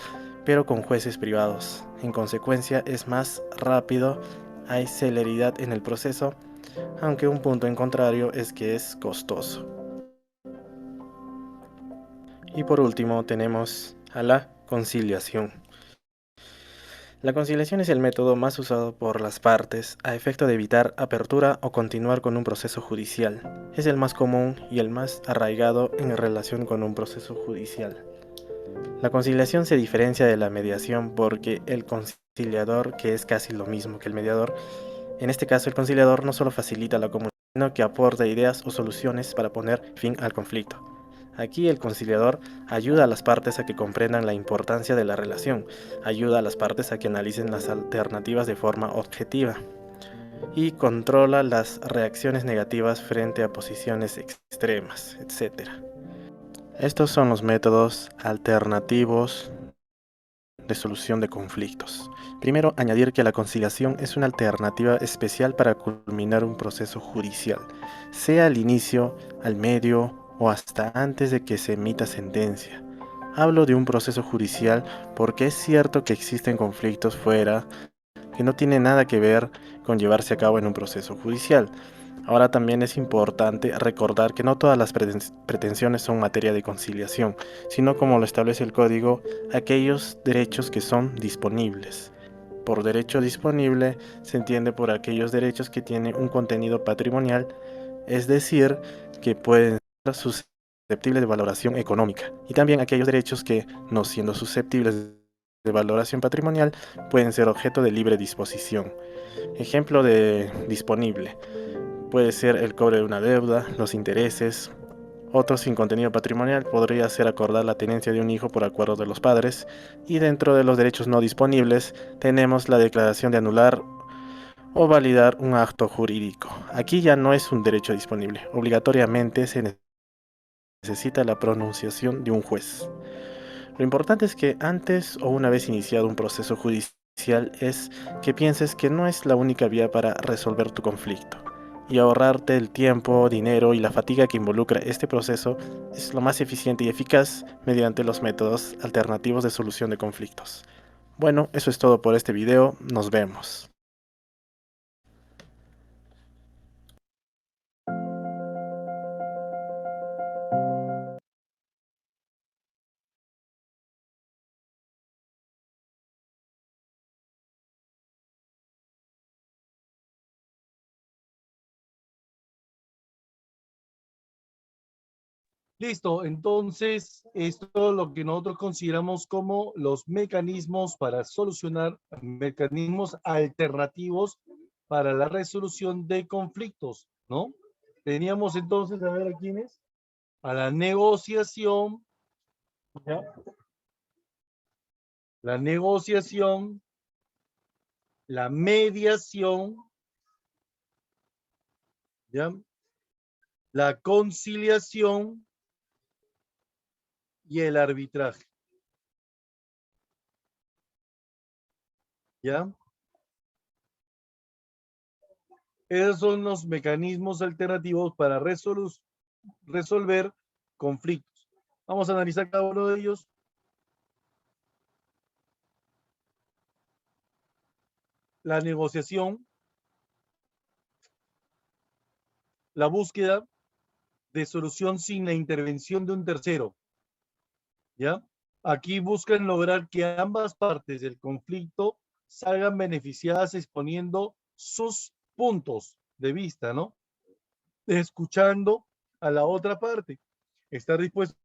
pero con jueces privados. En consecuencia es más rápido, hay celeridad en el proceso, aunque un punto en contrario es que es costoso. Y por último tenemos a la conciliación. La conciliación es el método más usado por las partes a efecto de evitar apertura o continuar con un proceso judicial. Es el más común y el más arraigado en relación con un proceso judicial. La conciliación se diferencia de la mediación porque el conciliador, que es casi lo mismo que el mediador, en este caso el conciliador no solo facilita la comunicación, sino que aporta ideas o soluciones para poner fin al conflicto. Aquí el conciliador ayuda a las partes a que comprendan la importancia de la relación, ayuda a las partes a que analicen las alternativas de forma objetiva y controla las reacciones negativas frente a posiciones extremas, etc. Estos son los métodos alternativos de solución de conflictos. Primero, añadir que la conciliación es una alternativa especial para culminar un proceso judicial, sea al inicio, al medio o hasta antes de que se emita sentencia. Hablo de un proceso judicial porque es cierto que existen conflictos fuera que no tienen nada que ver con llevarse a cabo en un proceso judicial. Ahora también es importante recordar que no todas las pretensiones son materia de conciliación, sino como lo establece el código, aquellos derechos que son disponibles. Por derecho disponible se entiende por aquellos derechos que tienen un contenido patrimonial, es decir, que pueden ser susceptibles de valoración económica, y también aquellos derechos que, no siendo susceptibles de valoración patrimonial, pueden ser objeto de libre disposición. Ejemplo de disponible. Puede ser el cobro de una deuda, los intereses. Otro sin contenido patrimonial podría ser acordar la tenencia de un hijo por acuerdo de los padres. Y dentro de los derechos no disponibles tenemos la declaración de anular o validar un acto jurídico. Aquí ya no es un derecho disponible. Obligatoriamente se necesita la pronunciación de un juez. Lo importante es que antes o una vez iniciado un proceso judicial es que pienses que no es la única vía para resolver tu conflicto. Y ahorrarte el tiempo, dinero y la fatiga que involucra este proceso es lo más eficiente y eficaz mediante los métodos alternativos de solución de conflictos. Bueno, eso es todo por este video, nos vemos. Listo, entonces esto es lo que nosotros consideramos como los mecanismos para solucionar, mecanismos alternativos para la resolución de conflictos, ¿no? Teníamos entonces, a ver a quiénes, a la negociación, ¿ya? La negociación, la mediación, ¿ya? La conciliación y el arbitraje. ¿Ya? Esos son los mecanismos alternativos para resolver conflictos. Vamos a analizar cada uno de ellos. La negociación, la búsqueda de solución sin la intervención de un tercero. ¿Ya? Aquí buscan lograr que ambas partes del conflicto salgan beneficiadas exponiendo sus puntos de vista, ¿no? Escuchando a la otra parte. Estar dispuesto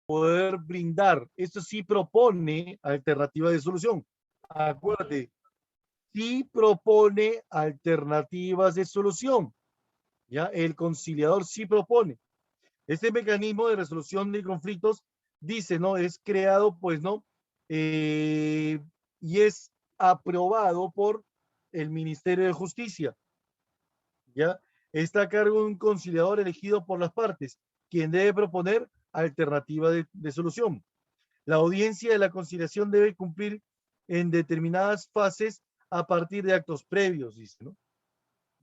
poder brindar. Esto sí propone alternativa de solución. Acuérdate, sí propone alternativas de solución. ¿Ya? El conciliador sí propone. Este mecanismo de resolución de conflictos, dice, ¿no? Es creado, pues, ¿no? Y es aprobado por el Ministerio de Justicia. ¿Ya? Está a cargo de un conciliador elegido por las partes, quien debe proponer alternativa de solución. La audiencia de la conciliación debe cumplir en determinadas fases a partir de actos previos, dice, ¿no?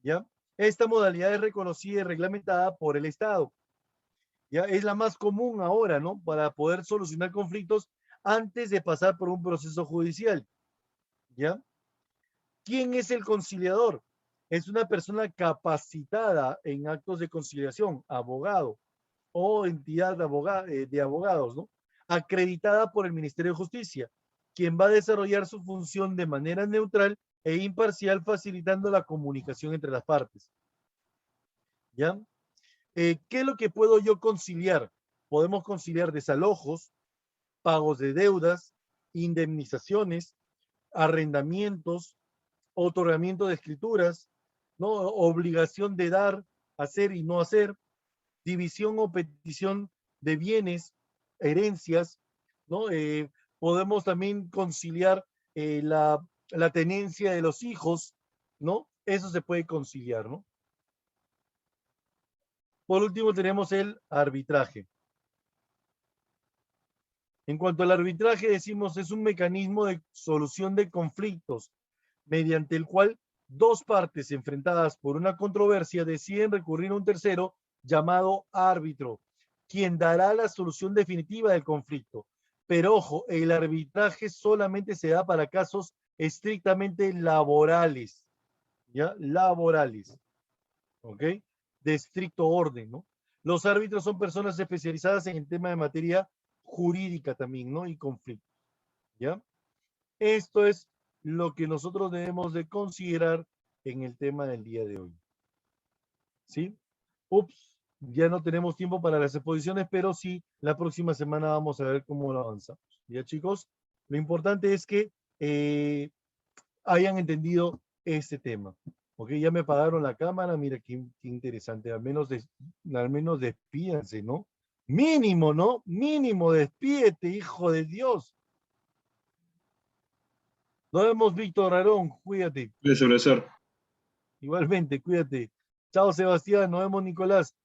¿Ya? Esta modalidad es reconocida y reglamentada por el Estado. Ya es la más común ahora, ¿no? Para poder solucionar conflictos antes de pasar por un proceso judicial. ¿Ya? ¿Quién es el conciliador? Es una persona capacitada en actos de conciliación, abogado o entidad de abogados, ¿no? Acreditada por el Ministerio de Justicia, quien va a desarrollar su función de manera neutral e imparcial, facilitando la comunicación entre las partes. ¿Ya? ¿Qué es lo que puedo yo conciliar? Podemos conciliar desalojos, pagos de deudas, indemnizaciones, arrendamientos, otorgamiento de escrituras, ¿no? Obligación de dar, hacer y no hacer, división o petición de bienes, herencias, ¿no? Podemos también conciliar la tenencia de los hijos, ¿no? Eso se puede conciliar, ¿no? Por último tenemos el arbitraje. En cuanto al arbitraje, decimos es un mecanismo de solución de conflictos mediante el cual dos partes enfrentadas por una controversia deciden recurrir a un tercero llamado árbitro, quien dará la solución definitiva del conflicto. Pero ojo, el arbitraje solamente se da para casos estrictamente laborales, ¿ya? Laborales, ¿ok? De estricto orden, ¿no? Los árbitros son personas especializadas en el tema de materia jurídica también, ¿no? Y conflicto, ¿ya? Esto es lo que nosotros debemos de considerar en el tema del día de hoy. ¿Sí? Ups, ya no tenemos tiempo para las exposiciones, pero sí, la próxima semana vamos a ver cómo lo avanzamos. ¿Ya, chicos? Lo importante es que hayan entendido este tema. Ok, ya me apagaron la cámara, mira qué interesante, al menos despídense, ¿no? Mínimo, ¿no? Mínimo, despídete, hijo de Dios. Nos vemos, Víctor Arón, cuídate. Cuídese, profesor. Igualmente, cuídate. Chao, Sebastián, nos vemos, Nicolás.